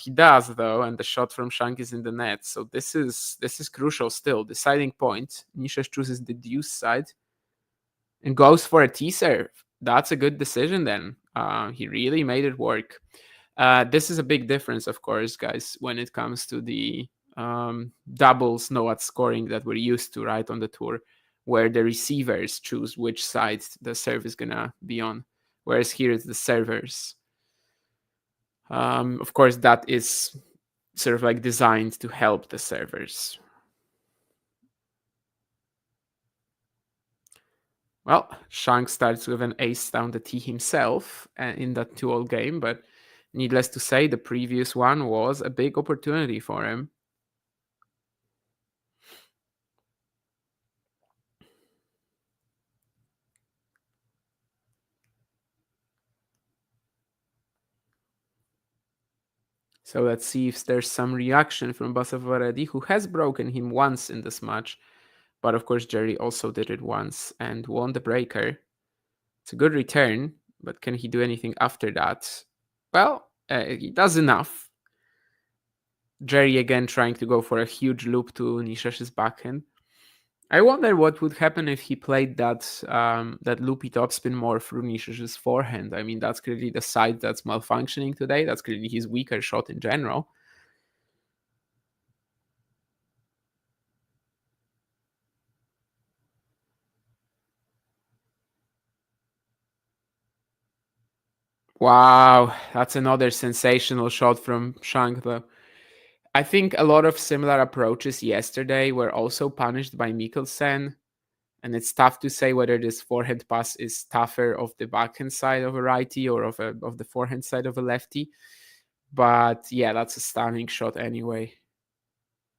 He does, though, and the shot from Shang is in the net. So this is crucial still. Deciding point. Nishesh chooses the deuce side and goes for a T serve. That's a good decision then. He really made it work. This is a big difference, of course, guys, when it comes to the doubles no-at scoring that we're used to, right, on the tour, where the receivers choose which side the serve is going to be on, whereas here it's the servers. Of course, that is sort of like designed to help the servers. Well, Shang starts with an ace down the tee himself in that 2-all game, but needless to say, the previous one was a big opportunity for him. So let's see if there's some reaction from Basavareddy, who has broken him once in this match. But of course, Jerry also did it once and won the breaker. It's a good return, but can he do anything after that? Well, he does enough. Jerry again trying to go for a huge loop to Nishesh's backhand. I wonder what would happen if he played that loopy topspin more through Nishesh's forehand. I mean, that's clearly the side that's malfunctioning today. That's clearly his weaker shot in general. Wow, that's another sensational shot from Shang, though. I think a lot of similar approaches yesterday were also punished by Mikkelsen, and it's tough to say whether this forehand pass is tougher of the backhand side of a righty or of the forehand side of a lefty. But yeah, that's a stunning shot anyway.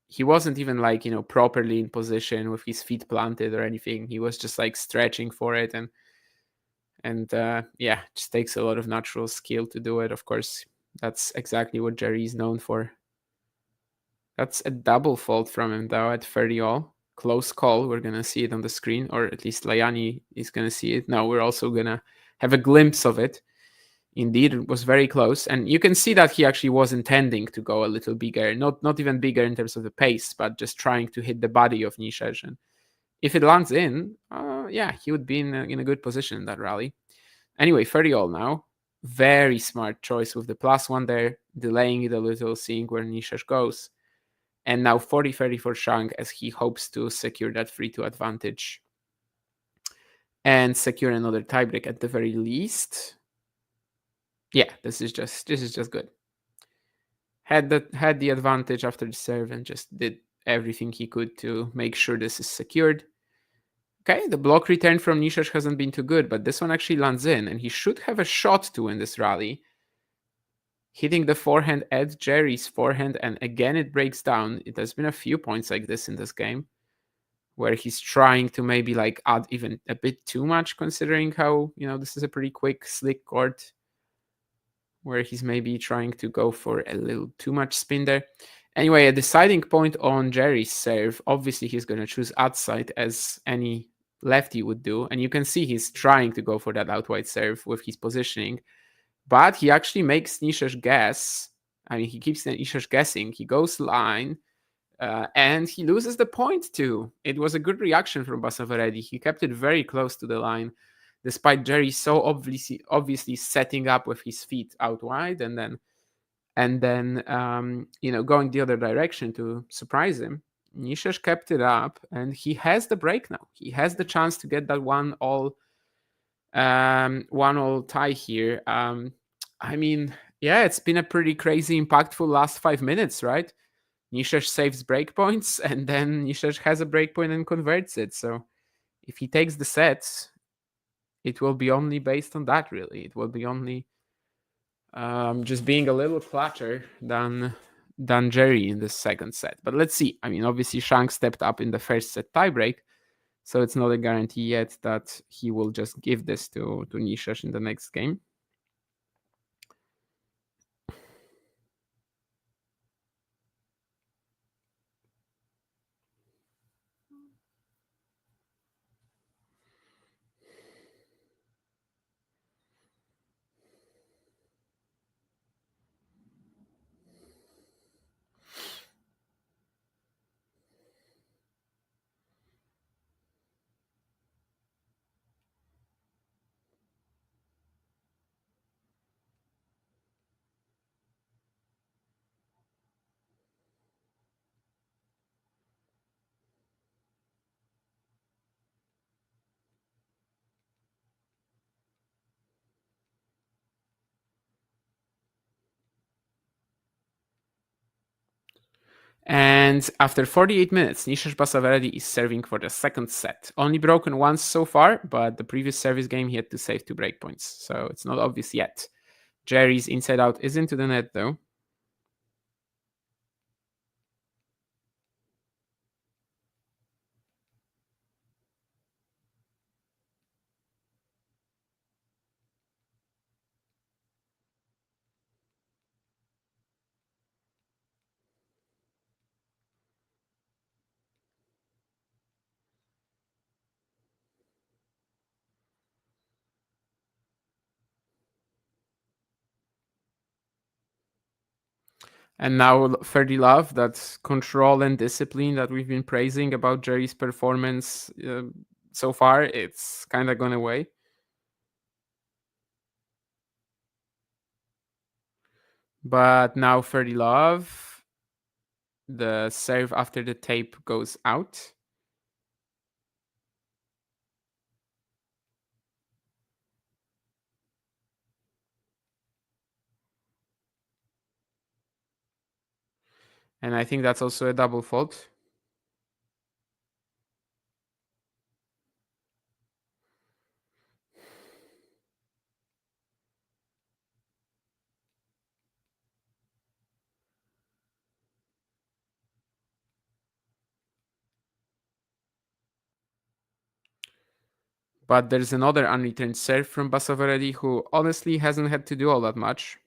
He wasn't even like, properly in position with his feet planted or anything. He was just like stretching for it, and yeah, just takes a lot of natural skill to do it. Of course, that's exactly what Jerry is known for. That's a double fault from him, though, at 30 all. Close call. We're going to see it on the screen, or at least Layani is going to see it. Now we're also going to have a glimpse of it. Indeed, it was very close. And you can see that he actually was intending to go a little bigger, not even bigger in terms of the pace, but just trying to hit the body of Nishesh. And if it lands in, yeah, he would be in a good position in that rally. Anyway, 30-all now. Very smart choice with the +1 there, delaying it a little, seeing where Nishesh goes. And now 40-30 for Shang as he hopes to secure that 3-2 advantage and secure another tiebreak at the very least. Yeah, this is just good. Had the advantage after the serve and just did everything he could to make sure this is secured. Okay, the block return from Nishesh hasn't been too good, but this one actually lands in, and he should have a shot to win this rally. Hitting the forehand at Jerry's forehand, and again it breaks down. It has been a few points like this in this game, where he's trying to maybe like add even a bit too much, considering how, this is a pretty quick, slick court, where he's maybe trying to go for a little too much spin there. Anyway, a deciding point on Jerry's serve. Obviously, he's going to choose outside as any lefty would do. And you can see he's trying to go for that out wide serve with his positioning. But he actually makes Nishesh guess. I mean, he keeps Nishesh guessing. He goes line, and he loses the point too. It was a good reaction from Basavareddy. He kept it very close to the line, despite Jerry so obviously setting up with his feet out wide and then going the other direction to surprise him. Nishesh kept it up, and he has the break now. He has the chance to get that 1-all tie here. I mean, yeah, it's been a pretty crazy, impactful last 5 minutes, right? Nishesh saves break points, and then Nishesh has a break point and converts it. So if he takes the sets, it will be only based on that, really. It will be only just being a little flatter than Jerry in the second set. But let's see. I mean, obviously, Shang stepped up in the first set tiebreak, so it's not a guarantee yet that he will just give this to Nishesh in the next game. And after 48 minutes, Nishesh Basavareddy is serving for the second set. Only broken once so far, but the previous service game he had to save 2 breakpoints, so it's not obvious yet. Jerry's inside out is into the net, though. And now 30 love, that control and discipline that we've been praising about Jerry's performance so far, it's kind of gone away. But now 30 love, the serve after the tape goes out. And I think that's also a double fault. But there's another unreturned serve from Basavareddy, who honestly hasn't had to do all that much.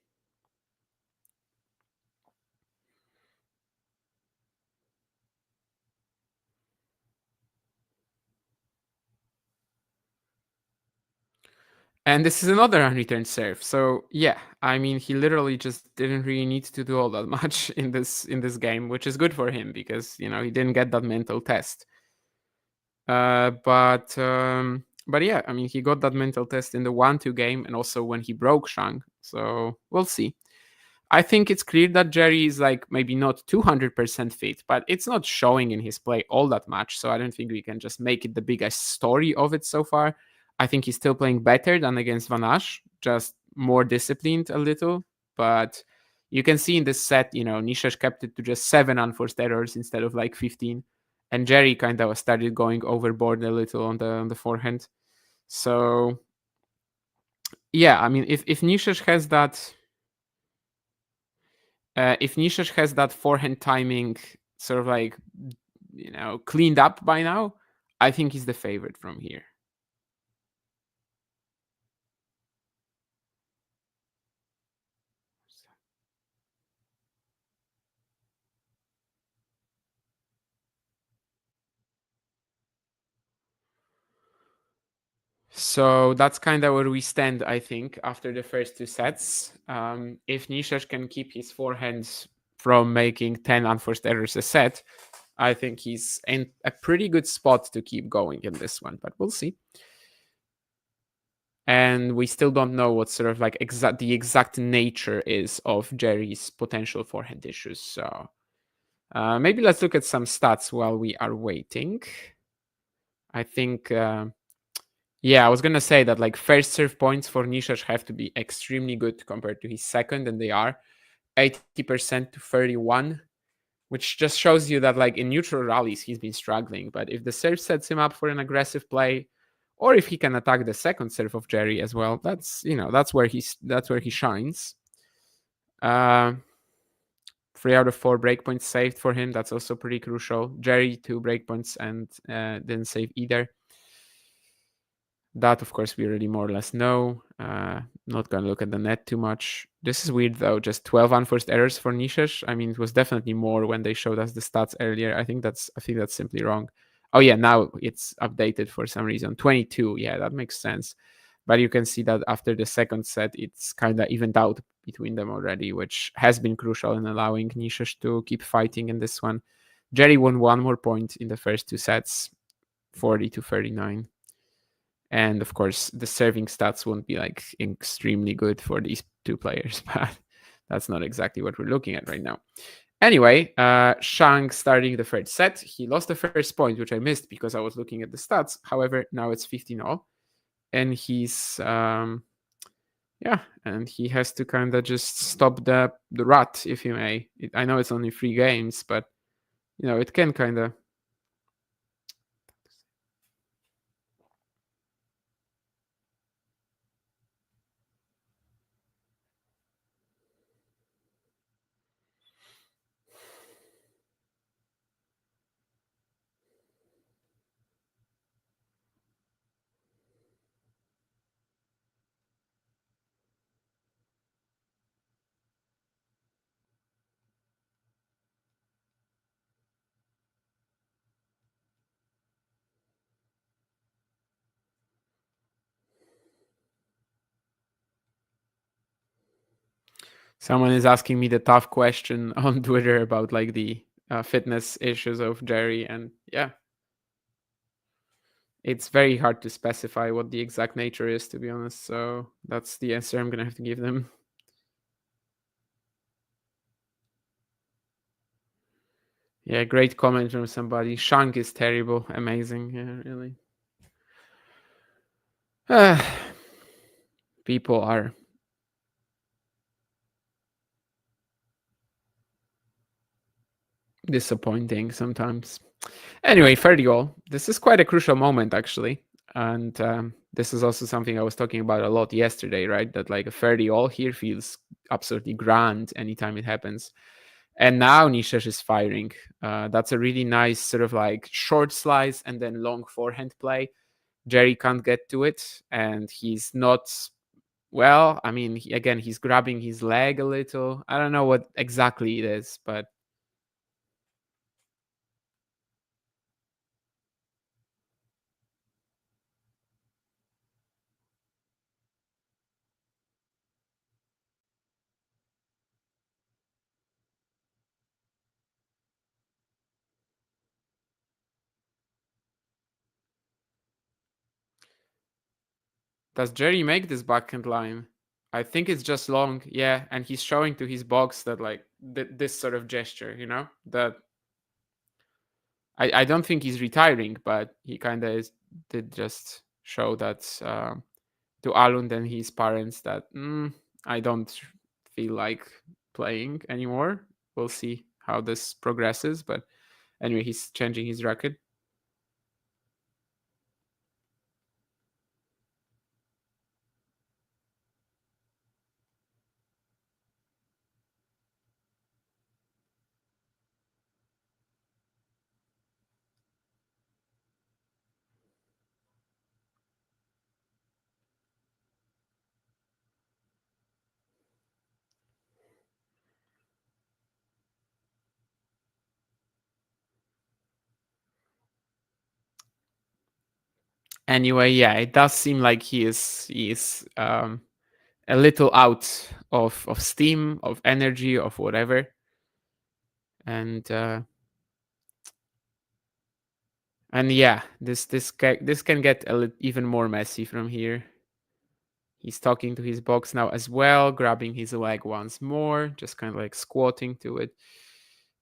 And this is another unreturned serve. So yeah, I mean, he literally just didn't really need to do all that much in this game, which is good for him because he didn't get that mental test. But yeah, I mean, he got that mental test in the 1-2 game and also when he broke Shang. So we'll see. I think it's clear that Jerry is like maybe not 200% fit, but it's not showing in his play all that much. So I don't think we can just make it the biggest story of it so far. I think he's still playing better than against Van Asch, just more disciplined a little. But you can see in this set, Nishesh kept it to just 7 unforced errors instead of like 15. And Jerry kind of started going overboard a little on the forehand. So yeah, I mean, if Nishesh has that forehand timing sort of like cleaned up by now, I think he's the favorite from here. So that's kind of where we stand, I think, after the first 2 sets. If Nishesh can keep his forehands from making 10 unforced errors a set, I think he's in a pretty good spot to keep going in this one, but we'll see. And we still don't know what sort of like the exact nature is of Jerry's potential forehand issues. So maybe let's look at some stats while we are waiting. I think, I was gonna say that like first serve points for Nishesh have to be extremely good compared to his second, and they are 80% to 31, which just shows you that like in neutral rallies he's been struggling. But if the serve sets him up for an aggressive play, or if he can attack the second serve of Jerry as well, that's where he shines. 3 out of 4 breakpoints saved for him. That's also pretty crucial. Jerry 2 breakpoints and didn't save either. That, of course, we already more or less know. Not gonna look at the net too much. This is weird though. Just 12 unforced errors for Nishesh. I mean, it was definitely more when they showed us the stats earlier. I think that's simply wrong. Oh yeah, now it's updated for some reason. 22. Yeah, that makes sense. But you can see that after the second set, it's kind of evened out between them already, which has been crucial in allowing Nishesh to keep fighting in this one. Jerry won 1 more point in the first 2 sets, 40 to 39. And of course, the serving stats won't be like extremely good for these 2 players, but that's not exactly what we're looking at right now. Anyway, Shang starting the third set. He lost the first point, which I missed because I was looking at the stats. However, now it's 15-0. And he's, and he has to kind of just stop the rut, if you may. I know it's only 3 games, but, it can kind of... Someone is asking me the tough question on Twitter about like the fitness issues of Jerry, and yeah, it's very hard to specify what the exact nature is, to be honest. So that's the answer I'm gonna have to give them. Yeah, great comment from somebody. Shang is terrible, amazing. Yeah, really. People are disappointing sometimes. Anyway, 30-all. This is quite a crucial moment, actually. And this is also something I was talking about a lot yesterday, right? That like a 30-all here feels absolutely grand anytime it happens. And now Nishesh is firing. That's a really nice sort of like short slice and then long forehand play. Jerry can't get to it, and he's not... Well, I mean, again, he's grabbing his leg a little. I don't know what exactly it is, but... Does Jerry make this backhand line? I think it's just long, yeah, and he's showing to his box that like this sort of gesture, that I don't think he's retiring, but he kind of did just show that to Alund and his parents that I don't feel like playing anymore. We'll see how this progresses, but anyway, he's changing his racket. Anyway, yeah, it does seem like he is a little out of steam, of energy, of whatever, and yeah, this can get even more messy from here. He's talking to his box now as well, grabbing his leg once more, just kind of like squatting to it.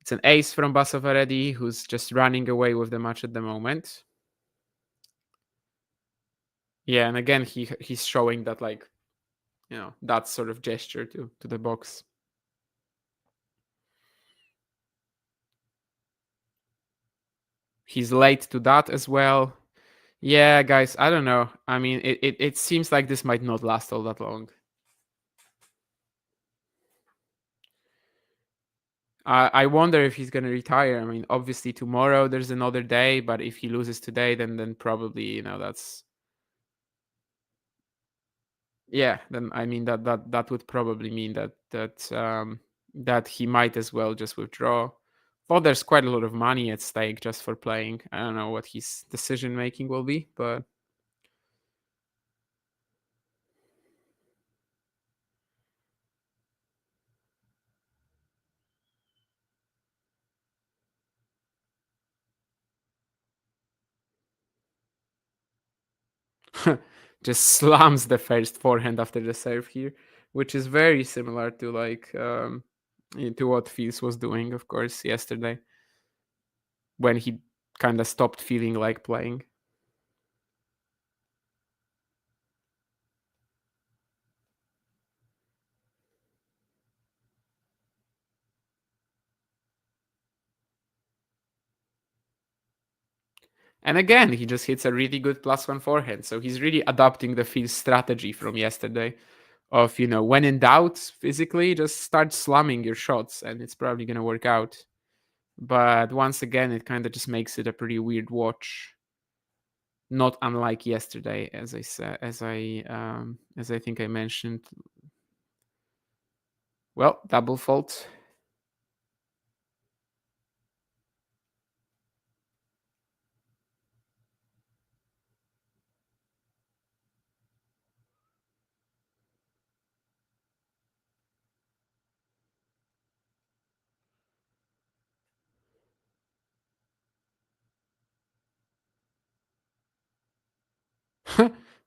It's an ace from Basavareddy, who's just running away with the match at the moment. Yeah, and again, he's showing that, like, that sort of gesture to the box. He's late to that as well. Yeah, guys, I don't know. I mean, it seems like this might not last all that long. I wonder if he's going to retire. I mean, obviously tomorrow there's another day, but if he loses today, then probably, that's... Yeah, then I mean that would probably mean that he might as well just withdraw. Well, there's quite a lot of money at stake just for playing. I don't know what his decision making will be, but just slams the first forehand after the serve here, which is very similar to to what Fils was doing, of course, yesterday when he kind of stopped feeling like playing. And again, he just hits a really good +1 forehand. So he's really adopting the Fils strategy from yesterday of, when in doubt physically, just start slamming your shots and it's probably going to work out. But once again, it kind of just makes it a pretty weird watch. Not unlike yesterday, as I said, as I think I mentioned. Well, double fault.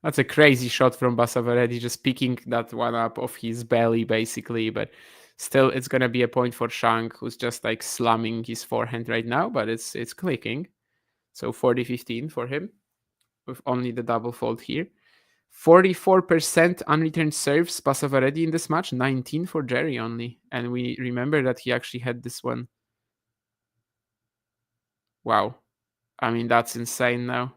That's a crazy shot from Basavareddy, just picking that one up off his belly, basically. But still, it's gonna be a point for Shang, who's just like slamming his forehand right now, but it's clicking. So 40-15 for him, with only the double fault here. 44% unreturned serves Basavareddy in this match, 19 for Jerry only. And we remember that he actually had this one. Wow. I mean, that's insane now.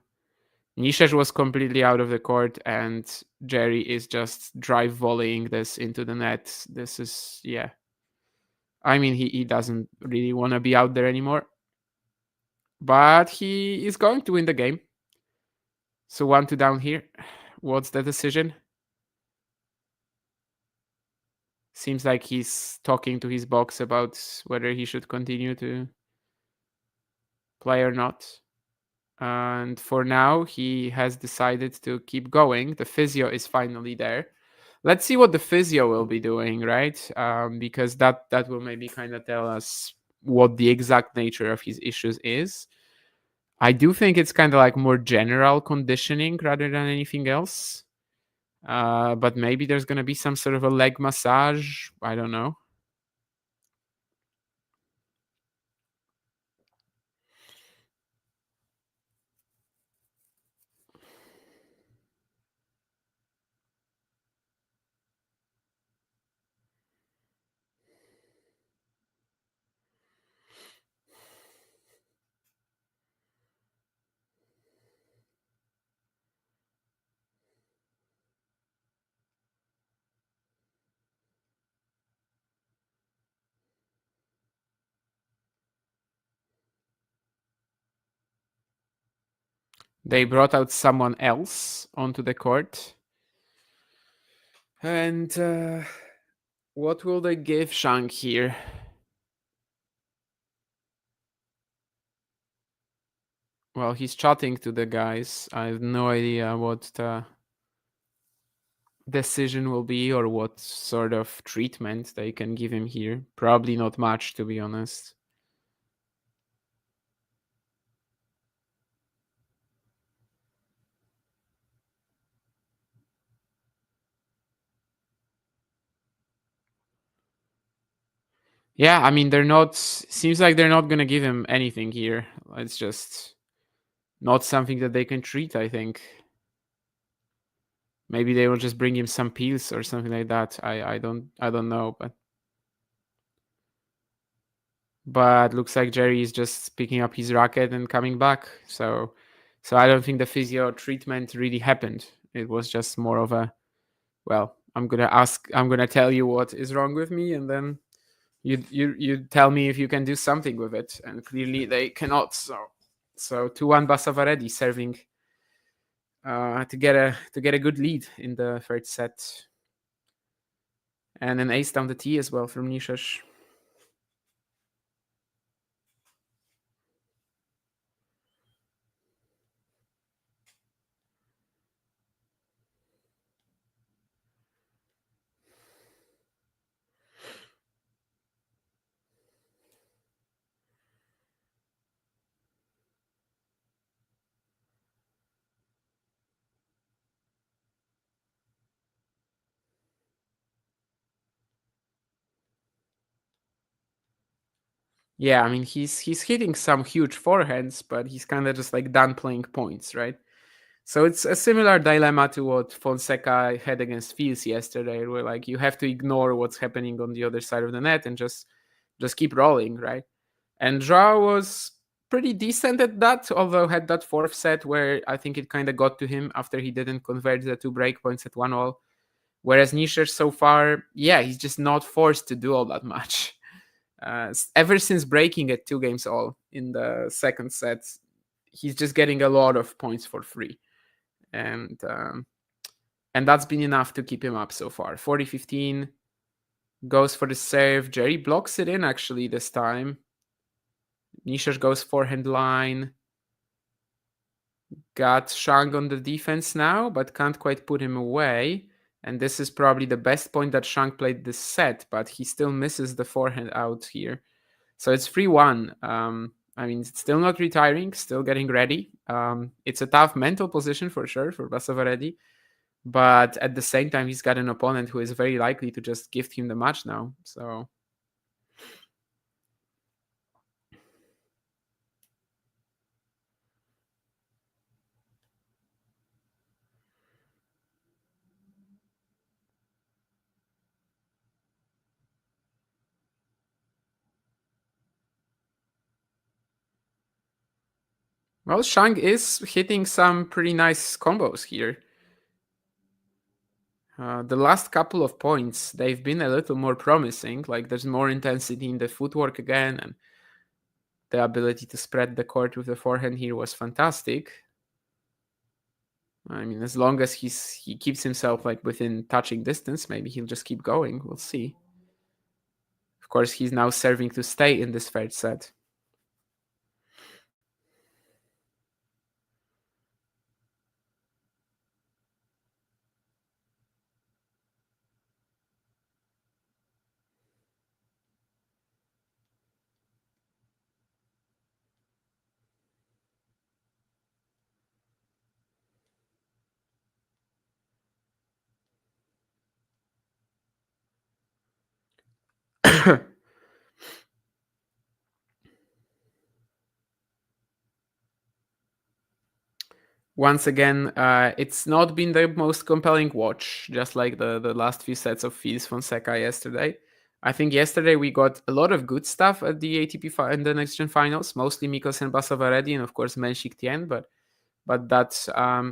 Nishesh was completely out of the court, and Jerry is just drive volleying this into the net. This is, yeah. I mean, he doesn't really want to be out there anymore. But he is going to win the game. So 1-2 down here. What's the decision? Seems like he's talking to his box about whether he should continue to play or not. And for now, he has decided to keep going. The physio is finally there. Let's see what the physio will be doing, right? Because that will maybe kind of tell us what the exact nature of his issues is. I do think it's kind of like more general conditioning rather than anything else. But maybe there's going to be some sort of a leg massage. I don't know. They brought out someone else onto the court. And what will they give Shang here? Well, he's chatting to the guys. I have no idea what the decision will be or what sort of treatment they can give him here. Probably not much, to be honest. Yeah, I mean, they're not. Seems like they're not going to give him anything here. It's just not something that they can treat, I think. Maybe they will just bring him some pills or something like that. I don't know, but looks like Jerry is just picking up his racket and coming back. So I don't think the physio treatment really happened. It was just more of a, well, I'm gonna tell you what is wrong with me, and then you tell me if you can do something with it. And clearly they cannot. So 2-1 Basavareddy serving to get a good lead in the third set, and an ace down the tee as well from Nishesh. Yeah, I mean he's hitting some huge forehands, but he's kind of just like done playing points, right? So it's a similar dilemma to what Fonseca had against Fields yesterday, where like you have to ignore what's happening on the other side of the net and just keep rolling, right? And Joao was pretty decent at that, although had that fourth set where I think it kind of got to him after he didn't convert the 2 break points at 1-all. Whereas Nishesh so far, yeah, he's just not forced to do all that much. Ever since breaking at 2 games all in the second set, he's just getting a lot of points for free. And that's been enough to keep him up so far. 40-15, goes for the serve. Jerry blocks it in actually this time. Nishesh goes forehand line. Got Shang on the defense now, but can't quite put him away. And this is probably the best point that Shang played this set, but he still misses the forehand out here. So it's 3-1. I mean, it's still not retiring, still getting ready. It's a tough mental position for sure for Basavareddy. But at the same time, he's got an opponent who is very likely to just gift him the match now. So well, Shang is hitting some pretty nice combos here. The last couple of points, they've been a little more promising. Like there's more intensity in the footwork again, and the ability to spread the court with the forehand here was fantastic. I mean, as long as he keeps himself like within touching distance, maybe he'll just keep going. We'll see. Of course, he's now serving to stay in this third set. once again, it's not been the most compelling watch, just like the last few sets of Fils Fonseca yesterday. I think yesterday we got a lot of good stuff at the ATP in the Next Gen Finals, mostly Mikkelsen, Basavareddy, and of course Menchik Tien, but that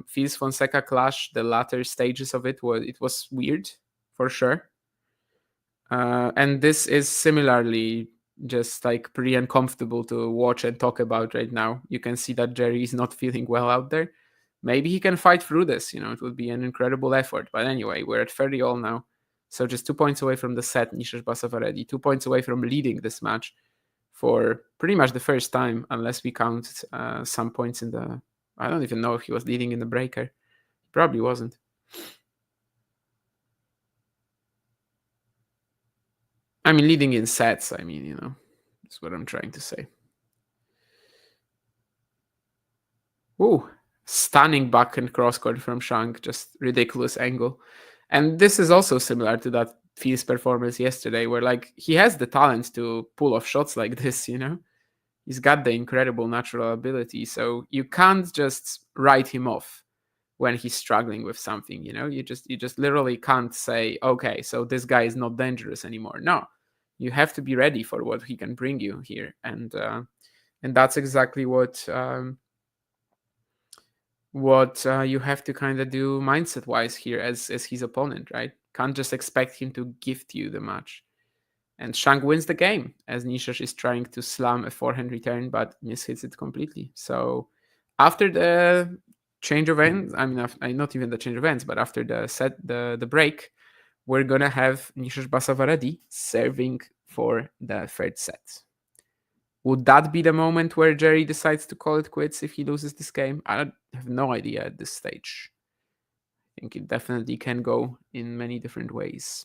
Fils Fonseca clash, the latter stages of it was weird for sure. And this is similarly just like pretty uncomfortable to watch and talk about right now. You can see that Jerry is not feeling well out there. Maybe he can fight through this, it would be an incredible effort. But anyway, we're at 30 all now. So just 2 points away from the set, Nishesh Basavareddy, 2 points away from leading this match for pretty much the first time, unless we count some points in the... I don't even know if he was leading in the breaker. He probably wasn't. I mean, leading in sets, that's what I'm trying to say. Ooh, stunning back and cross-court from Shang, just ridiculous angle. And this is also similar to that Fils performance yesterday, where like he has the talent to pull off shots like this, He's got the incredible natural ability, so you can't just write him off when he's struggling with something, You just literally can't say, okay, so this guy is not dangerous anymore. No, you have to be ready for what he can bring you here, and that's exactly what you have to kind of do mindset wise here as his opponent, right? Can't just expect him to gift you the match. And Shang wins the game as Nishesh is trying to slam a forehand return, but mishits it completely. So after the change of ends, not even the change of ends, but after the break, we're gonna have Nishesh Basavareddy serving for the third set. Would that be the moment where Jerry decides to call it quits if he loses this game? I have no idea at this stage. I think it definitely can go in many different ways.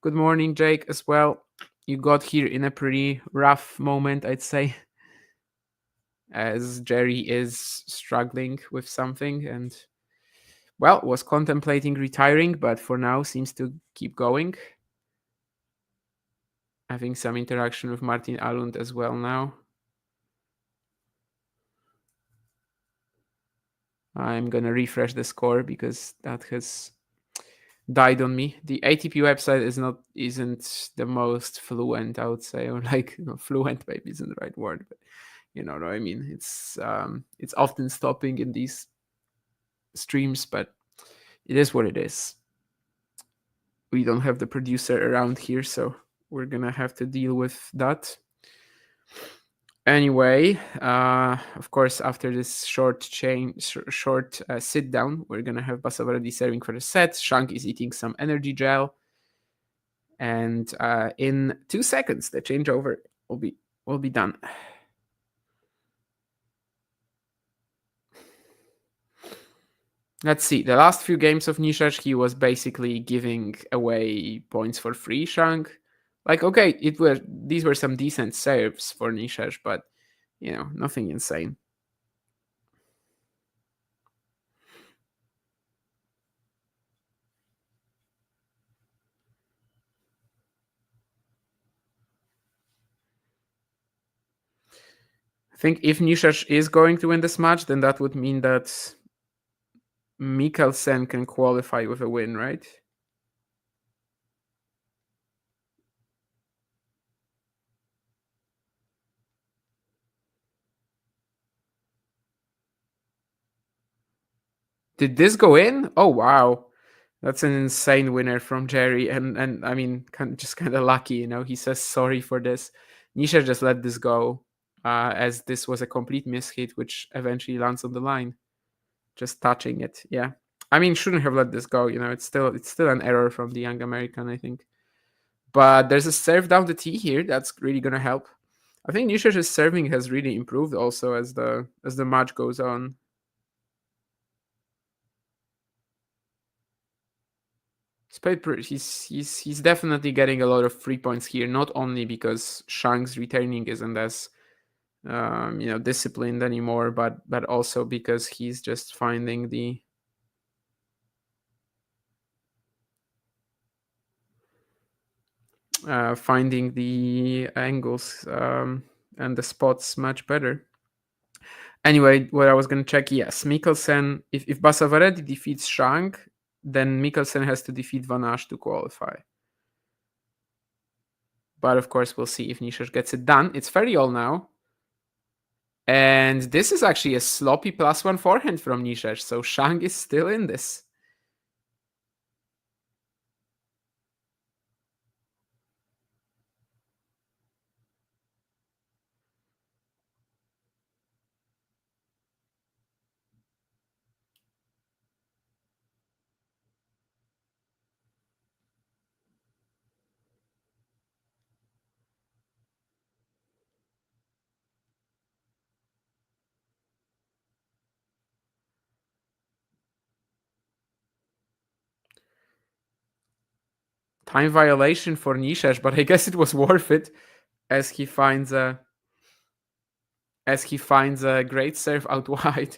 Good morning, Jake, as well. You got here in a pretty rough moment, I'd say, as Jerry is struggling with something and, well, was contemplating retiring, but for now seems to keep going. Having some interaction with Martin Alund as well now. I'm going to refresh the score because that has died on me. The ATP website isn't the most fluent, I would say, or like fluent maybe isn't the right word, but you know what I mean. It's often stopping in these streams, but it is what it is. We don't have the producer around here, so we're gonna have to deal with that. Anyway, of course, after this short sit down, we're gonna have Basavareddy serving for the set. Shang is eating some energy gel, and in 2 seconds, the changeover will be done. Let's see. The last few games of Nishesh, he was basically giving away points for free. Shang. Like, okay, these were some decent serves for Nishesh, but nothing insane. I think if Nishesh is going to win this match, then that would mean that Mikkelsen can qualify with a win, right? Did this go in? Oh, wow. That's an insane winner from Jerry. And I mean, just kind of lucky, He says sorry for this. Nishesh just let this go, as this was a complete mishit, which eventually lands on the line. Just touching it. Yeah. I mean, shouldn't have let this go. It's still an error from the young American, I think. But there's a serve down the tee here. That's really going to help. I think Nishesh's serving has really improved also as the match goes on. He's definitely getting a lot of free points here, not only because Shang's returning isn't as disciplined anymore, but also because he's just finding the angles and the spots much better. Anyway, what I was going to check, yes, Mikkelsen, if Basavareddy defeats Shang, then Mikkelsen has to defeat Van Asch to qualify. But of course, we'll see if Nishesh gets it done. It's very all now. And this is actually a sloppy +1 forehand from Nishesh, so Shang is still in this. Time violation for Nishesh, but I guess it was worth it as he finds a great serve out wide.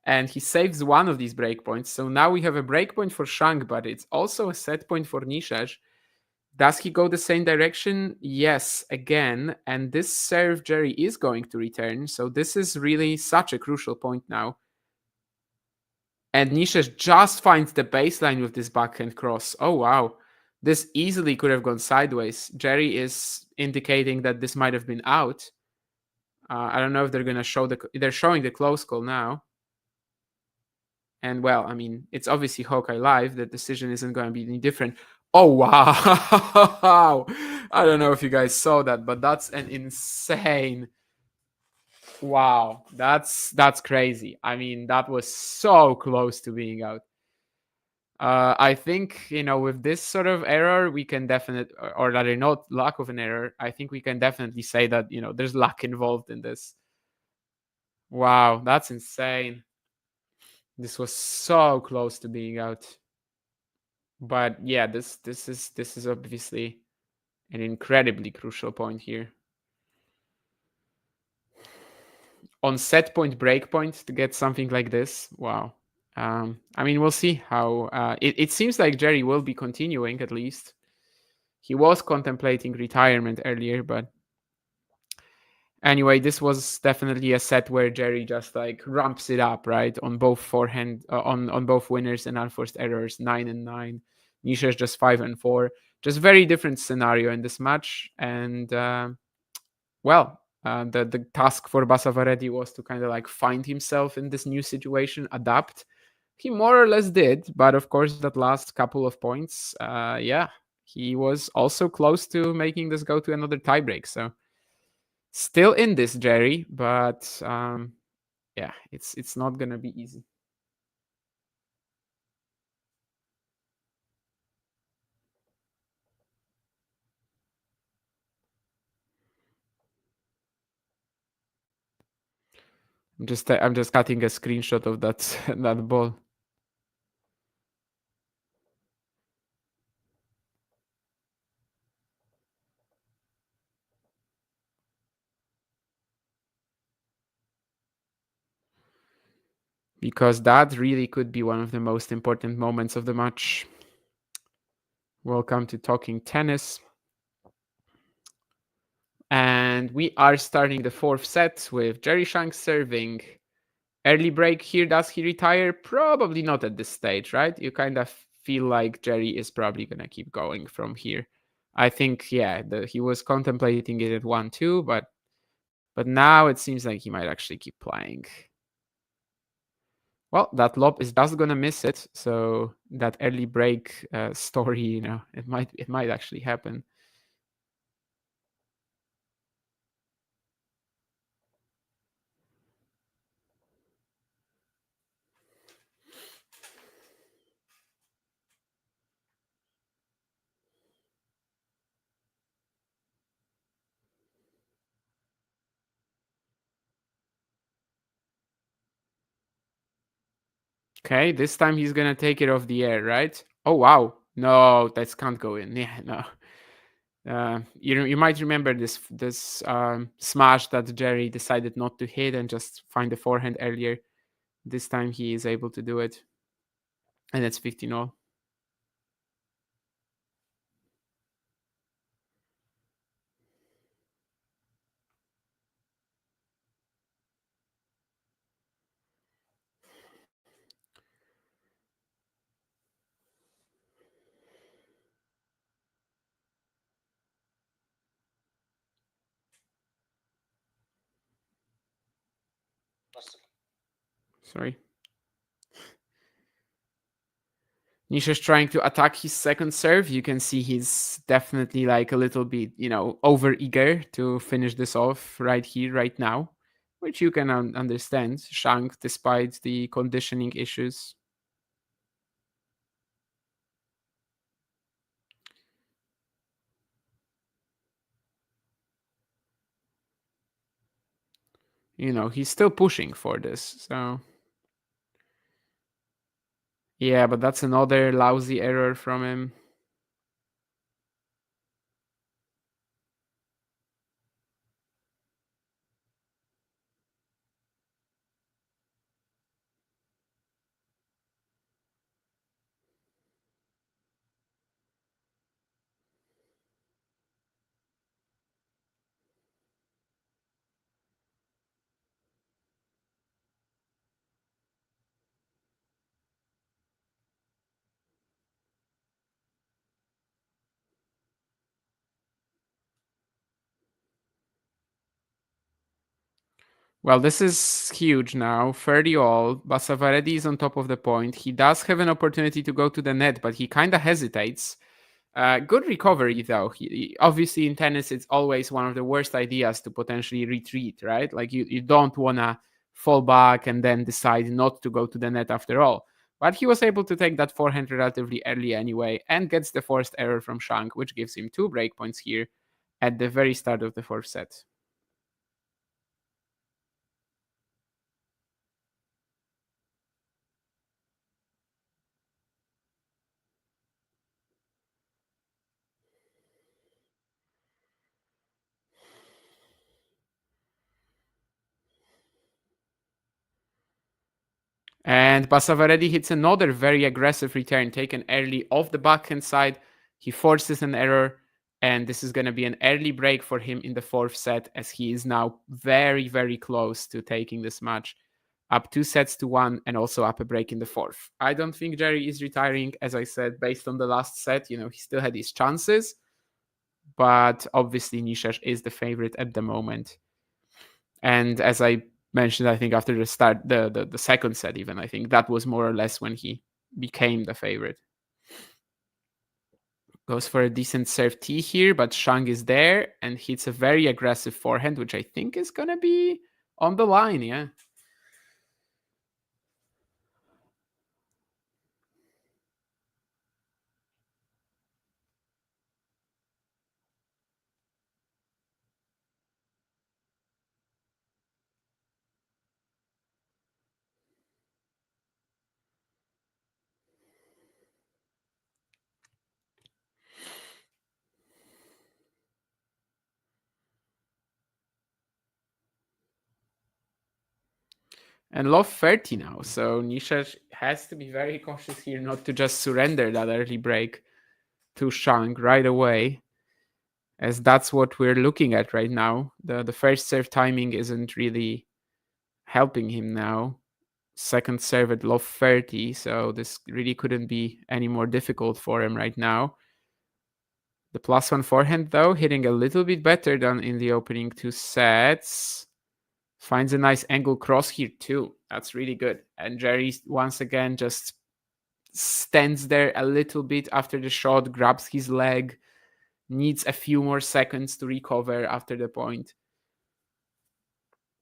And he saves one of these breakpoints. So now we have a breakpoint for Shang, but it's also a set point for Nishesh. Does he go the same direction? Yes, again. And this serve Jerry is going to return. So this is really such a crucial point now. And Nishesh just finds the baseline with this backhand cross. Oh, wow. This easily could have gone sideways. Jerry is indicating that this might have been out. I don't know if they're going to show they're showing the close call now. And well, I mean, it's obviously Hawkeye Live. The decision isn't going to be any different. Oh, wow. I don't know if you guys saw that, but that's an insane. Wow. That's crazy. I mean, that was so close to being out. I think, with this sort of error, we can definitely, or rather not lack of an error, I think we can definitely say that, there's luck involved in this. Wow, that's insane. This was so close to being out. But yeah, this is obviously an incredibly crucial point here. On set point, break point to get something like this, wow. I mean, we'll see how. It seems like Jerry will be continuing at least. He was contemplating retirement earlier, but anyway, this was definitely a set where Jerry just like ramps it up, right? On both forehand, on both winners and unforced errors, 9 and 9. Nishesh just 5 and 4. Just very different scenario in this match. And the task for Basavareddy was to kind of like find himself in this new situation, adapt. He more or less did, but of course, that last couple of points, he was also close to making this go to another tiebreak. So still in this, Jerry, but it's not gonna be easy. I'm just cutting a screenshot of that ball. Because that really could be one of the most important moments of the match. Welcome to Talking Tennis. And we are starting the fourth set with Jerry Shang serving. Early break here, does he retire? Probably not at this stage, right? You kind of feel like Jerry is probably going to keep going from here. I think, he was contemplating it at 1-2, but now it seems like he might actually keep playing. Well, that lob is just going to miss it. So that early break story, it might actually happen. Okay, this time he's gonna take it off the air, right? Oh wow, no, that can't go in. Yeah, no. You might remember this smash that Jerry decided not to hit and just find the forehand earlier. This time he is able to do it, and it's 15-0. Sorry. Nishesh trying to attack his second serve. You can see he's definitely like a little bit, over eager to finish this off right here, right now, which you can understand. Shang, despite the conditioning issues. He's still pushing for this. So, yeah, but that's another lousy error from him. Well, this is huge now. 30 all. Basavareddy is on top of the point. He does have an opportunity to go to the net, but he kind of hesitates. Good recovery, though. Obviously, in tennis, it's always one of the worst ideas to potentially retreat, right? Like, you don't want to fall back and then decide not to go to the net after all. But he was able to take that forehand relatively early anyway and gets the forced error from Shang, which gives him 2 break points here at the very start of the fourth set. And Basavareddy hits another very aggressive return taken early off the backhand side. He forces an error, and this is going to be an early break for him in the fourth set, as he is now very, very close to taking this match up 2-1 and also up a break in the fourth. I don't think Jerry is retiring. As I said, based on the last set, he still had his chances, but obviously Nishesh is the favorite at the moment. And as I mentioned, I think after the start, the second set, even, I think that was more or less when he became the favorite. Goes for a decent serve T here, but Shang is there and hits a very aggressive forehand, which I think is going to be on the line, yeah. And love 30 now, so Nishesh has to be very cautious here not to just surrender that early break to Shang right away, as that's what we're looking at right now. The first serve timing isn't really helping him now. Second serve at love 30, so this really couldn't be any more difficult for him right now. The +1 forehand, though, hitting a little bit better than in the opening 2 sets. Finds a nice angle cross here, too. That's really good. And Jerry, once again, just stands there a little bit after the shot, grabs his leg, needs a few more seconds to recover after the point.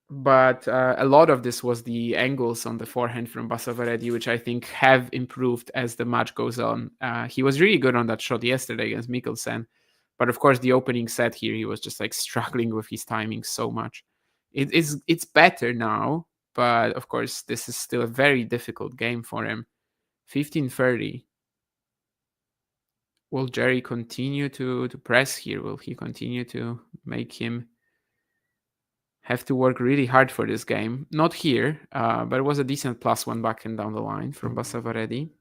But a lot of this was the angles on the forehand from Basavareddy, which I think have improved as the match goes on. He was really good on that shot yesterday against Mikkelsen. But of course, the opening set here, he was just like struggling with his timing so much. It's better now, but of course, this is still a very difficult game for him. 15-30. Will Jerry continue to press here? Will he continue to make him have to work really hard for this game? Not here, but it was a decent +1 backhand down the line from Basavareddy.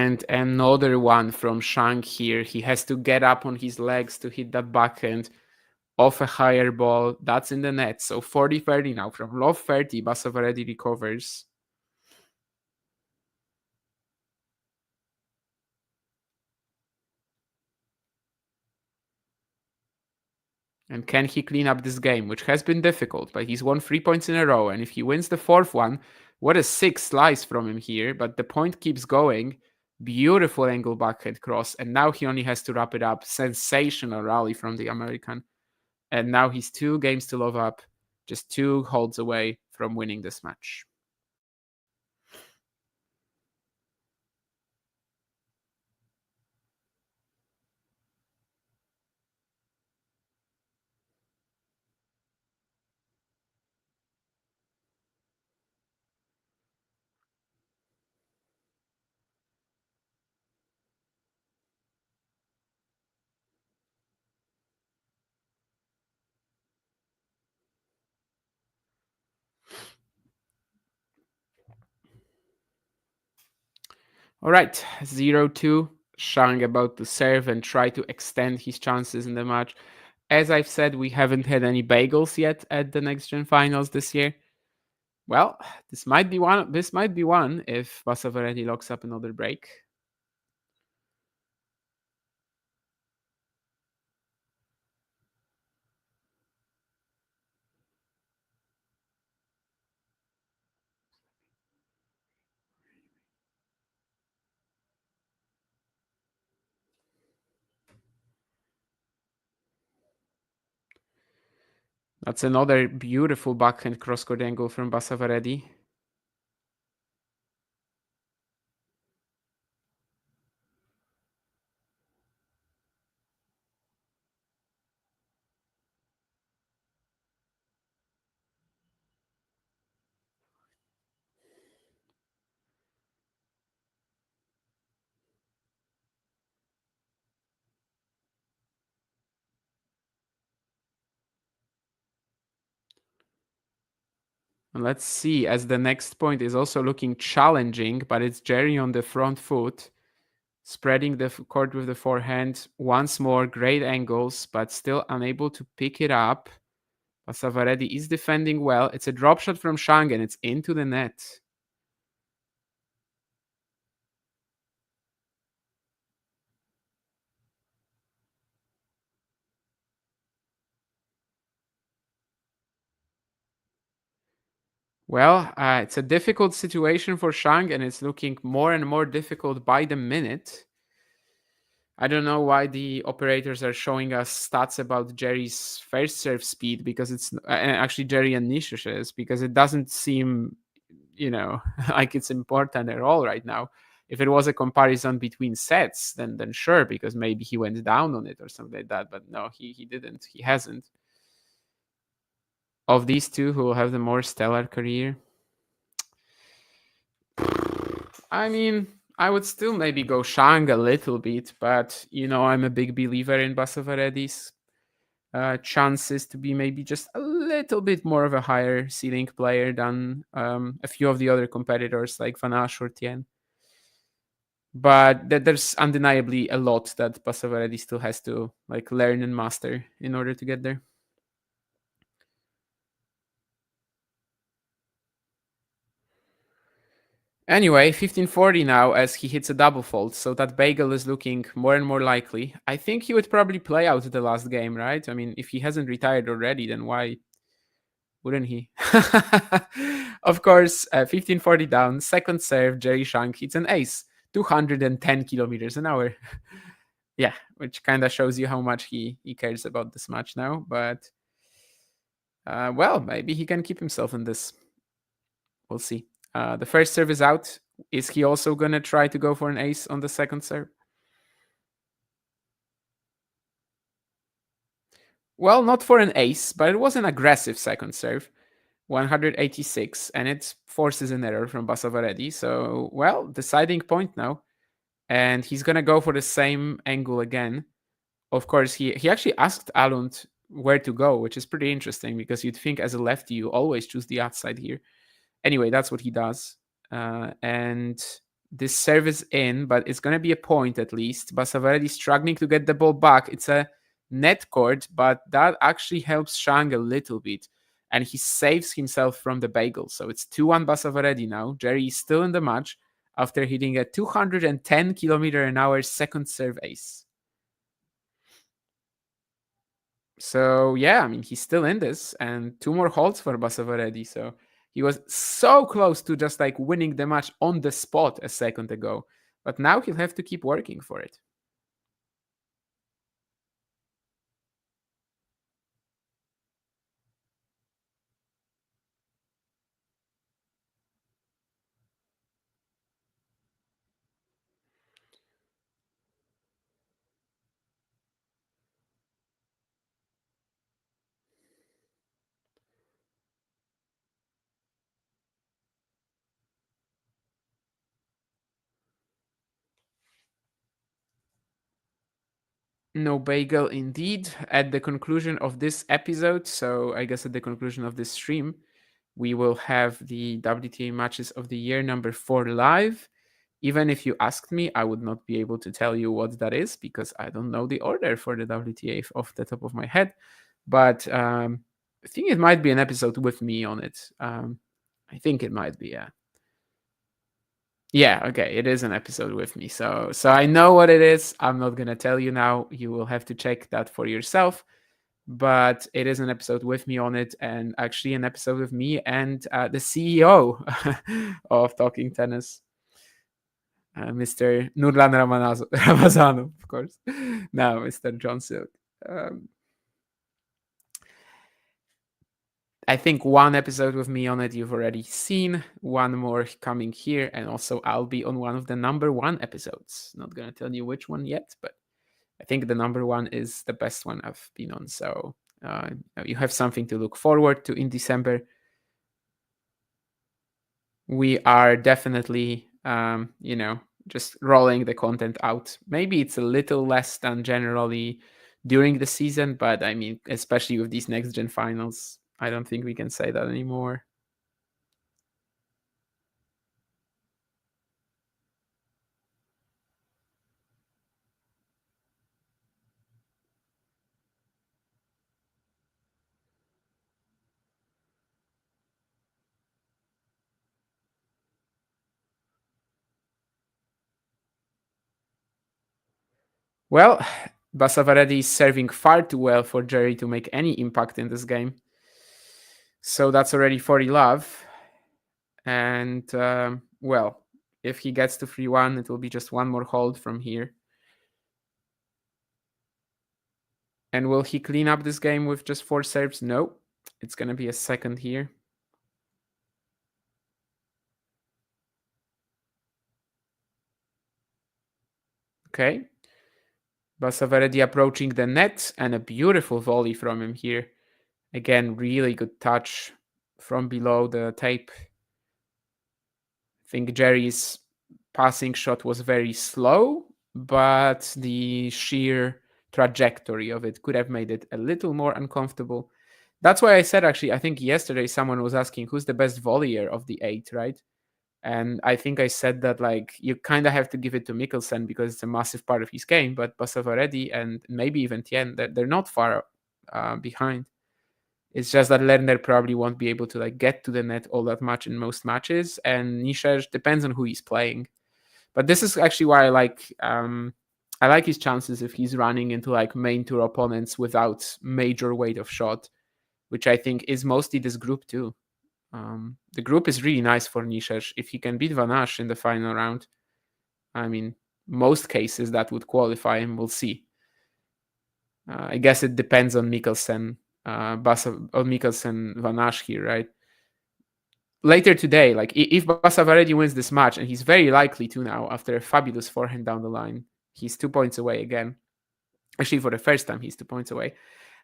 And another one from Shang here. He has to get up on his legs to hit that backhand off a higher ball. That's in the net. So 40-30 now. From low 30, Basavareddy recovers. And can he clean up this game, which has been difficult, but he's won 3 points in a row. And if he wins the fourth one, what a 6 slice from him here. But the point keeps going. Beautiful angle backhand cross. And now he only has to wrap it up. Sensational rally from the American. And now he's 2 games to love up. Just 2 holds away from winning this match. All right, 0-2. Shang about to serve and try to extend his chances in the match. As I've said, we haven't had any bagels yet at the Next Gen Finals this year. Well, this might be one. This might be one if Basavareddy locks up another break. That's another beautiful backhand cross-court angle from Basavareddy. And let's see, as the next point is also looking challenging, but it's Jerry on the front foot, spreading the court with the forehand. Once more, great angles, but still unable to pick it up. Basavareddy is defending well. It's a drop shot from Shang, and it's into the net. Well, it's a difficult situation for Shang, and it's looking more and more difficult by the minute. I don't know why the operators are showing us stats about Jerry's first serve speed, because it's actually Jerry and Nishesh's, because it doesn't seem, like it's important at all right now. If it was a comparison between sets, then sure, because maybe he went down on it or something like that. But no, he didn't. He hasn't. Of these two, who will have the more stellar career? I mean, I would still maybe go Shang a little bit, but I'm a big believer in Basavareddy's chances to be maybe just a little bit more of a higher ceiling player than a few of the other competitors like Van Asch or Tien. But there's undeniably a lot that Basavareddy still has to learn and master in order to get there. Anyway, 1540 now as he hits a double fault, so that bagel is looking more and more likely. I think he would probably play out the last game, right? I mean, if he hasn't retired already, then why wouldn't he? Of course, 1540 down, second serve, Jerry Shang hits an ace, 210 kilometers an hour. Yeah, which kind of shows you how much he cares about this match now, but well, maybe he can keep himself in this. We'll see. The first serve is out. Is he also going to try to go for an ace on the second serve? Well, not for an ace, but it was an aggressive second serve. 186, and it forces an error from Basavareddy. So, well, deciding point now. And he's going to go for the same angle again. Of course, he actually asked Alund where to go, which is pretty interesting because you'd think as a lefty, you always choose the outside here. Anyway, that's what he does. And This serve is in, but it's going to be a point at least. Basavareddy struggling to get the ball back. It's a net court, but that actually helps Shang a little bit. And he saves himself from the bagel. So it's 2-1 Basavareddy now. Jerry is still in the match after hitting a 210 kilometer an hour second serve ace. So yeah, I mean, he's still in this, and 2 more holds for Basavareddy. So he was so close to just like winning the match on the spot a second ago. But now he'll have to keep working for it. No bagel indeed. At the conclusion of this episode, so I guess at the conclusion of this stream, we will have the WTA matches of the year number 4 live. Even if you asked me, I would not be able to tell you what that is because I don't know the order for the WTA off the top of my head. But I think it might be an episode with me on it. I think it might be, yeah. Yeah, okay, it is an episode with me. So I know what it is. I'm not going to tell you now. You will have to check that for yourself. But it is an episode with me on it, and actually an episode with me and the CEO of Talking Tennis, Mr. Nurlan Ramazanov, of course. Now, Mr. John Silk. I think one episode with me on it you've already seen, one more coming here, and also I'll be on one of the number 1 episodes. Not going to tell you which one yet, but I think the number 1 is the best one I've been on. So you have something to look forward to in December. We are definitely, just rolling the content out. Maybe it's a little less than generally during the season, but I mean, especially with these next gen finals, I don't think we can say that anymore. Well, Basavareddy is serving far too well for Jerry to make any impact in this game. So that's already 40 love. And, well, if he gets to 3-1, it will be just one more hold from here. And will he clean up this game with just 4 serves? No. It's going to be a second here. Okay. Basavareddy approaching the net, and a beautiful volley from him here. Again, really good touch from below the tape. I think Jerry's passing shot was very slow, but the sheer trajectory of it could have made it a little more uncomfortable. That's why I said, actually, I think yesterday someone was asking who's the best volleyer of the 8, right? And I think I said that, like, you kind of have to give it to Mikkelsen because it's a massive part of his game, but Basavareddy and maybe even Tien, they're not far behind. It's just that Lerner probably won't be able to like get to the net all that much in most matches, and Nishesh depends on who he's playing. But this is actually why I like his chances if he's running into like main tour opponents without major weight of shot, which I think is mostly this group too. The group is really nice for Nishesh. If he can beat Van Asch in the final round, I mean, most cases that would qualify him. We'll see. I guess it depends on Mikkelsen, Mikkelsen Van Asch here, right? Later today, like if Basavareddy wins this match, and he's very likely to now after a fabulous forehand down the line, he's 2 points away again. Actually, for the first time, he's 2 points away.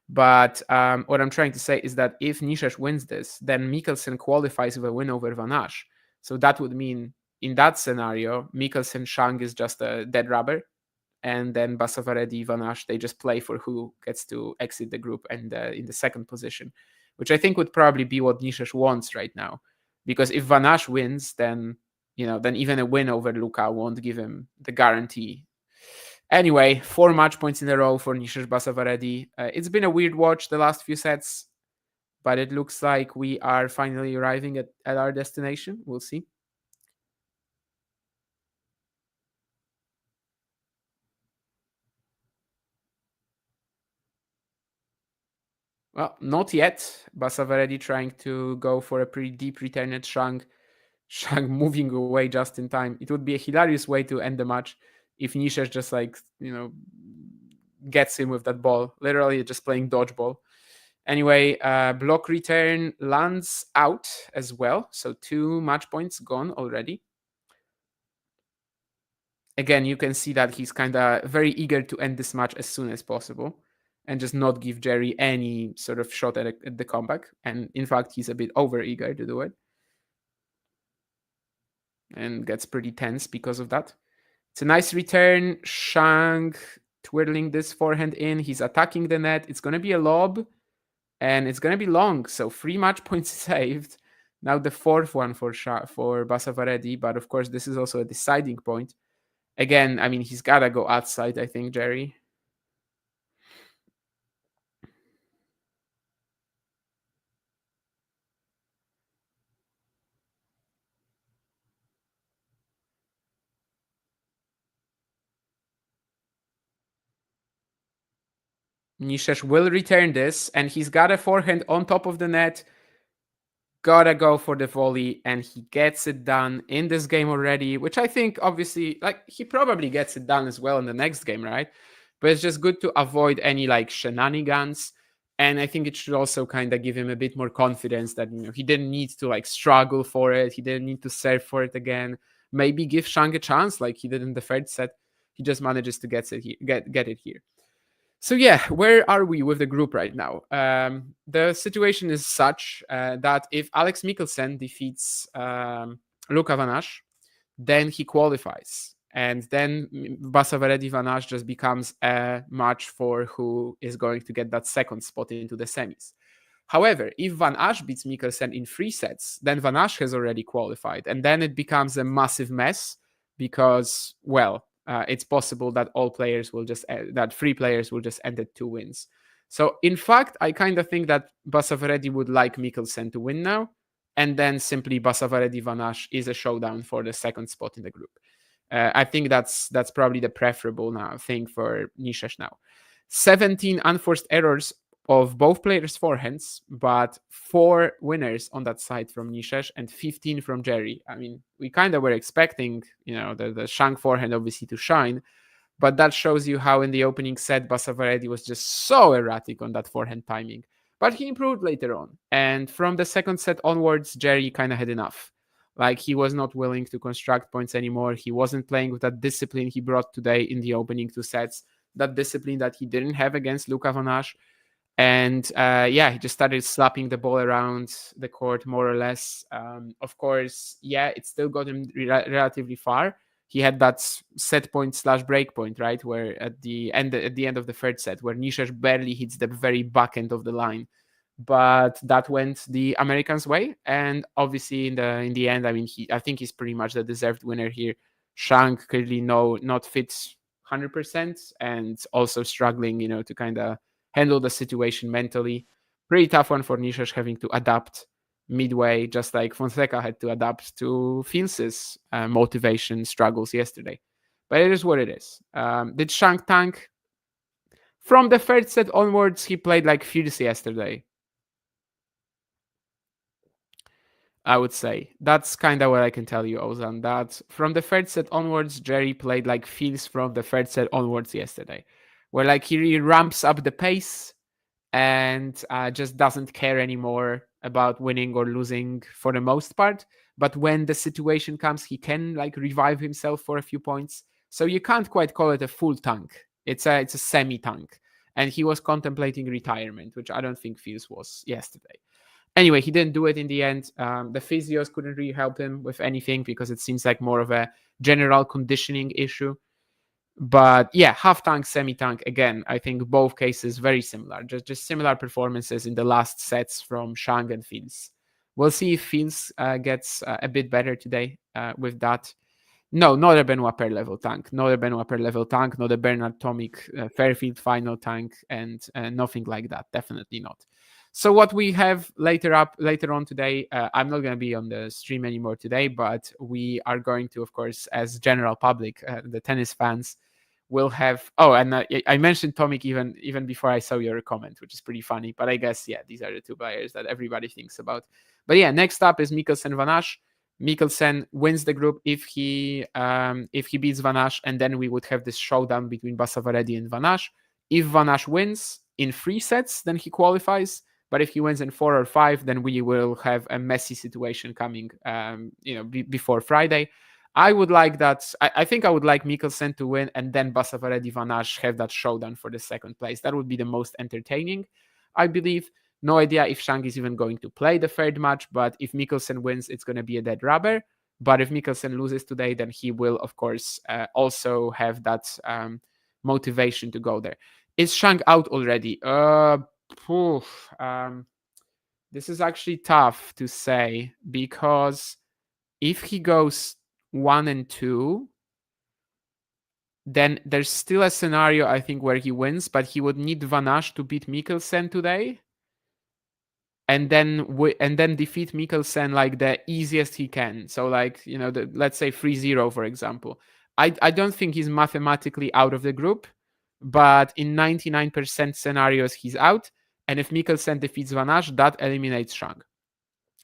But what I'm trying to say is that if Nishesh wins this, then Mikkelsen qualifies with a win over Van Asch. So that would mean, in that scenario, Mikkelsen Shang is just a dead rubber. And then Basavareddy, Van Asch, they just play for who gets to exit the group and in the second position, which I think would probably be what Nishesh wants right now. Because if Van Asch wins, then then even a win over Luka won't give him the guarantee. Anyway, 4 match points in a row for Nishesh Basavareddy. It's been a weird watch the last few sets, but it looks like we are finally arriving at our destination. We'll see. Well, not yet. Basavareddy trying to go for a pretty deep return at Shang. Shang moving away just in time. It would be a hilarious way to end the match if Nishesh just gets him with that ball. Literally just playing dodgeball. Anyway, block return lands out as well. So 2 match points gone already. Again, you can see that he's kind of very eager to end this match as soon as possible and just not give Jerry any sort of shot at the comeback. And in fact, he's a bit over eager to do it. And gets pretty tense because of that. It's a nice return. Shang twirling this forehand in. He's attacking the net. It's going to be a lob. And it's going to be long. So 3 match points saved. Now the 4th one for Basavareddy. But of course, this is also a deciding point. Again, I mean, he's got to go outside, I think, Jerry. Nishesh will return this, and he's got a forehand on top of the net. Gotta go for the volley, and he gets it done in this game already, which I think, obviously, he probably gets it done as well in the next game, right? But it's just good to avoid any, shenanigans. And I think it should also kind of give him a bit more confidence that, he didn't need to, struggle for it. He didn't need to serve for it again. Maybe give Shang a chance like he did in the 3rd set. He just manages to get it here. So yeah, where are we with the group right now? The situation is such that if Alex Mikkelsen defeats Luka Van Asch, then he qualifies. And then Basavareddy Van Asch just becomes a match for who is going to get that 2nd spot into the semis. However, if Van Asch beats Mikkelsen in 3 sets, then Van Asch has already qualified. And then it becomes a massive mess because, it's possible that that 3 players will just end at 2 wins. So in fact, I kind of think that Basavareddy would like Mikkelsen to win now, and then simply Basavareddy Van Asch is a showdown for the 2nd spot in the group. I think that's probably the preferable thing for Nishesh now. 17 unforced errors of both players' forehands, but 4 winners on that side from Nishesh and 15 from Jerry. I mean, we kind of were expecting, the Shang forehand obviously to shine, but that shows you how in the opening set, Basavareddy was just so erratic on that forehand timing. But he improved later on. And from the 2nd set onwards, Jerry kind of had enough. He was not willing to construct points anymore. He wasn't playing with that discipline he brought today in the opening 2 sets, that discipline that he didn't have against Luka Van Asch. And he just started slapping the ball around the court more or less. Of course, it still got him relatively far. He had that set point / break point, right? Where at the end of the 3rd set, where Nishesh barely hits the very back end of the line. But that went the Americans' way. And obviously in the end, I mean, I think he's pretty much the deserved winner here. Shang clearly not fit 100% and also struggling, to kind of handle the situation mentally. Pretty tough one for Nishesh, having to adapt midway, just like Fonseca had to adapt to Fields' motivation struggles yesterday. But it is what it is. Did Shang tank? From the 3rd set onwards, he played like Fields yesterday, I would say. That's kind of what I can tell you, Ozan. That from the 3rd set onwards, Jerry played like Fields from the 3rd set onwards yesterday, where he really ramps up the pace and just doesn't care anymore about winning or losing for the most part. But when the situation comes, he can revive himself for a few points. So you can't quite call it a full tank. It's a semi-tank. And he was contemplating retirement, which I don't think Fields was yesterday. Anyway, he didn't do it in the end. The physios couldn't really help him with anything because it seems like more of a general conditioning issue. But half tank, semi tank, again, I think both cases very similar, just similar performances in the last sets from Shang and Fields. We'll see if Fields gets a bit better today with that. No, not a Benoit Paire level tank. Not a Benoit Paire level tank. Not a Bernard Tomic Fairfield final tank, and nothing like that. Definitely not. So what we have later on today, I'm not going to be on the stream anymore today, but we are going to, of course, as general public, the tennis fans, will have. Oh, and I mentioned Tomic even before I saw your comment, which is pretty funny. But I guess these are the two players that everybody thinks about. But next up is Mikkelsen Van Asch. Mikkelsen wins the group if he beats Van Asch, and then we would have this showdown between Basavareddy and Van Asch. If Van Asch wins in 3 sets, then he qualifies. But if he wins in 4 or 5, then we will have a messy situation coming, before Friday. I would like that. I think I would like Mikkelsen to win, and then Basavareddy Van Asch have that showdown for the second place. That would be the most entertaining, I believe. No idea if Shang is even going to play the third match, but if Mikkelsen wins, it's going to be a dead rubber. But if Mikkelsen loses today, then he will, of course, also have that motivation to go there. Is Shang out already? This is actually tough to say, because if he goes 1 and 2, then there's still a scenario, I think, where he wins, but he would need Van Asch to beat Mikkelsen today, and then defeat Mikkelsen like the easiest he can. So let's say 3-0, for example. I don't think he's mathematically out of the group, but in 99% scenarios he's out. And if Mikkelsen defeats Van Asch, that eliminates Shang.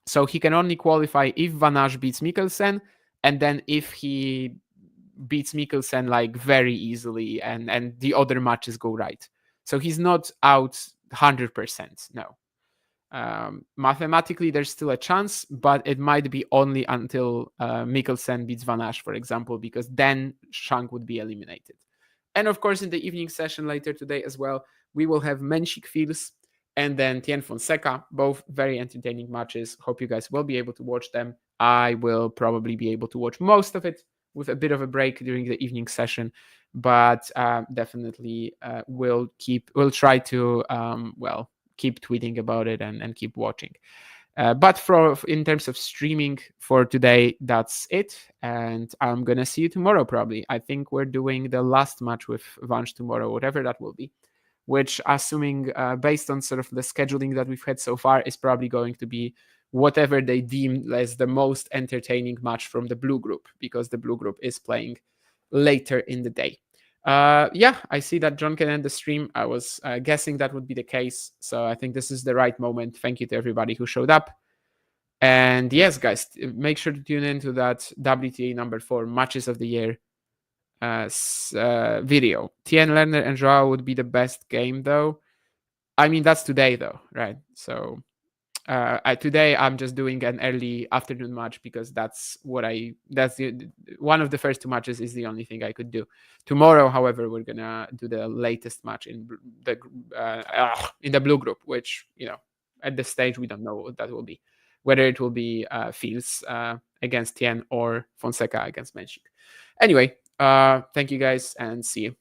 So he can only qualify if Van Asch beats Mikkelsen, and then if he beats Mikkelsen very easily, and the other matches go right. So he's not out 100%. No. Mathematically, there's still a chance, but it might be only until Mikkelsen beats Van Asch, for example, because then Shang would be eliminated. And of course, in the evening session later today as well, we will have Menchik Fields and then Tien Fonseca, both very entertaining matches. Hope you guys will be able to watch them. I will probably be able to watch most of it with a bit of a break during the evening session, but definitely we'll try to keep tweeting about it and keep watching. But in terms of streaming for today, that's it. And I'm going to see you tomorrow, probably. I think we're doing the last match with Vanch tomorrow, whatever that will be, which, assuming based on sort of the scheduling that we've had so far, is probably going to be whatever they deem as the most entertaining match from the blue group, because the blue group is playing later in the day. I see that John can end the stream. I was guessing that would be the case, so I think this is the right moment. Thank you to everybody who showed up. And yes, guys, make sure to tune into that WTA number 4 matches of the year video. Tien, Lerner, and Joao would be the best game, though. I mean, that's today, though, right? So today I'm just doing an early afternoon match, because that's one of the first 2 matches is the only thing I could do. Tomorrow, however, we're gonna do the latest match in the blue group, which at this stage we don't know what that will be, whether it will be Fields against Tien or Fonseca against Menchik. Anyway, thank you guys, and see you.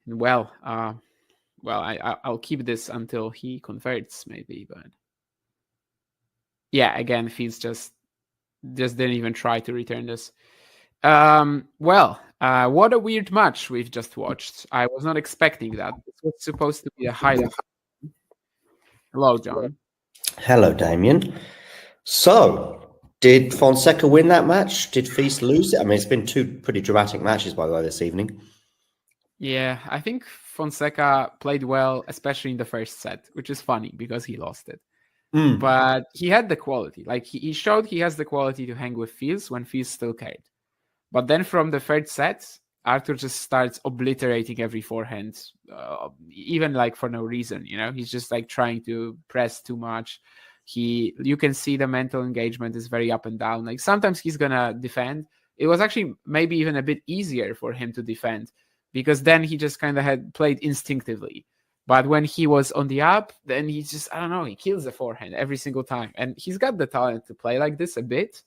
Well, I'll keep this until he converts, maybe. But yeah, again, Fields just didn't even try to return this. What a weird match we've just watched. I was not expecting that. This was supposed to be a highlight. Hello, John. Hello, Damien. So, did Fonseca win that match? Did Feast lose it? I mean, it's been 2 pretty dramatic matches, by the way, this evening. Yeah, I think Fonseca played well, especially in the first set, which is funny because he lost it. But he had the quality. He showed he has the quality to hang with Fields when Fields still carried. But then from the third set, Arthur just starts obliterating every forehand, even for no reason. He's just trying to press too much. You can see the mental engagement is very up and down. Sometimes he's gonna defend. It was actually maybe even a bit easier for him to defend, because then he just kind of had played instinctively. But when he was on the up, then he just, I don't know, he kills the forehand every single time. And he's got the talent to play like this a bit,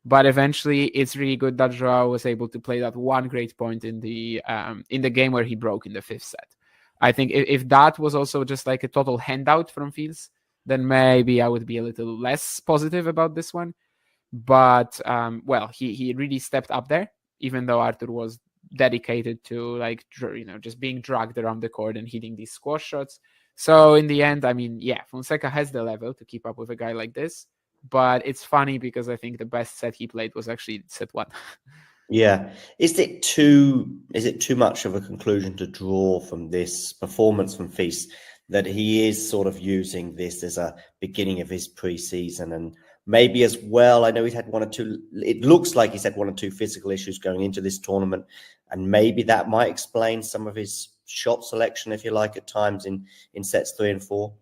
But eventually, it's really good that Joao was able to play that one great point in the game where he broke in the 5th set. I think if that was also just like a total handout from Fields, then maybe I would be a little less positive about this one. But well, he really stepped up there, even though Arthur was dedicated to just being dragged around the court and hitting these squash shots. So in the end, I mean, yeah, Fonseca has the level to keep up with a guy like this. But it's funny because I think the best set he played was actually set 1. Yeah. Is it too much of a conclusion to draw from this performance from Feast that he is sort of using this as a beginning of his preseason? And maybe as well, I know he's had it looks like he's had 1 or 2 physical issues going into this tournament. And maybe that might explain some of his shot selection, if you like, at times in sets 3 and 4.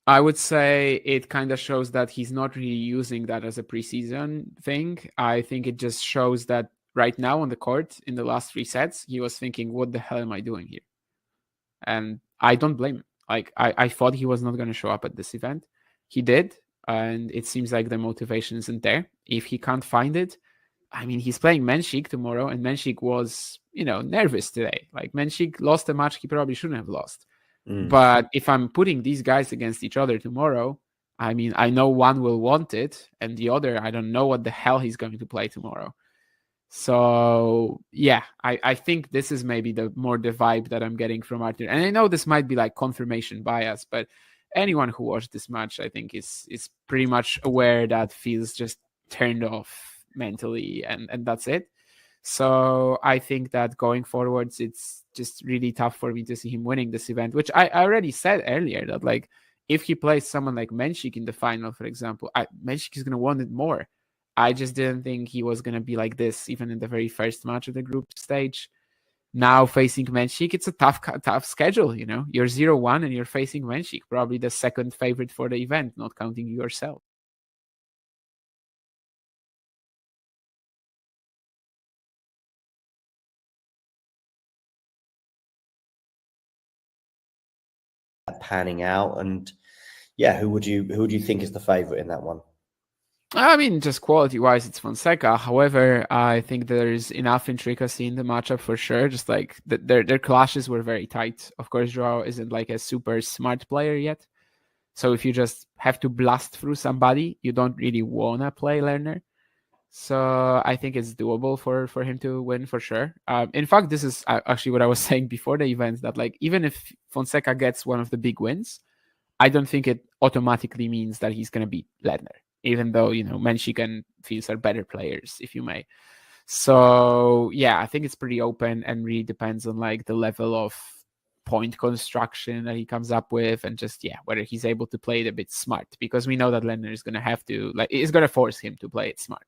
I would say it kind of shows that he's not really using that as a preseason thing. I think it just shows that right now on the court in the last 3 sets, he was thinking, what the hell am I doing here? And I don't blame him. Like, I thought he was not going to show up at this event. He did. And it seems like the motivation isn't there. If he can't find it, I mean, he's playing Menchik tomorrow, and Menchik was, nervous today. Like, Menchik lost a match he probably shouldn't have lost. But if I'm putting these guys against each other tomorrow, I mean, I know one will want it, and the other, I don't know what the hell he's going to play tomorrow. So, yeah, I think this is maybe the vibe that I'm getting from Arthur. And I know this might be like confirmation bias, but anyone who watched this match, I think, is pretty much aware that Fields just turned off mentally, and that's it. So I think that going forwards, it's just really tough for me to see him winning this event, which I already said earlier that, like, if he plays someone like Menchik in the final, for example, Menchik is going to want it more. I just didn't think he was going to be like this even in the very first match of the group stage. Now facing Menchik, it's a tough schedule, You're 0-1 and you're facing Menchik, probably the second favorite for the event, not counting yourself. Panning out, and yeah, who would you think is the favorite in that one? I mean, just quality-wise, it's Fonseca. However, I think there's enough intricacy in the matchup for sure. Just like their clashes were very tight. Of course, Joao isn't like a super smart player yet. So if you just have to blast through somebody, you don't really want to play Lerner. So I think it's doable for him to win for sure. In fact, this is actually what I was saying before the event, that like even if Fonseca gets one of the big wins, I don't think it automatically means that he's going to beat Lerner, even though, Menchik and Fields are better players, if you may. So yeah, I think it's pretty open and really depends on like the level of point construction that he comes up with, and just whether he's able to play it a bit smart, because we know that Lerner is going to have to is going to force him to play it smart.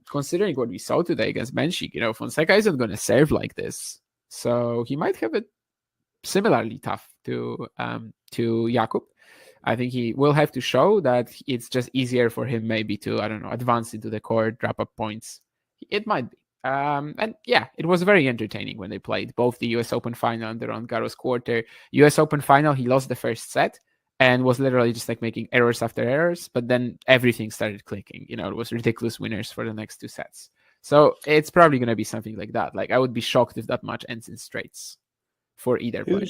Considering what we saw today against Menchik, Fonseca isn't going to serve like this, so he might have it similarly tough to Jakub. I think he will have to show that it's just easier for him maybe to, I don't know, advance into the court, drop up points. It might be. And yeah, it was very entertaining when they played both the US Open final and the Roland Garros quarter. US Open final, he lost the first set and was literally just like making errors after errors, but then everything started clicking. It was ridiculous winners for the next 2 sets. So it's probably going to be something like that. Like, I would be shocked if that match ends in straights for either player.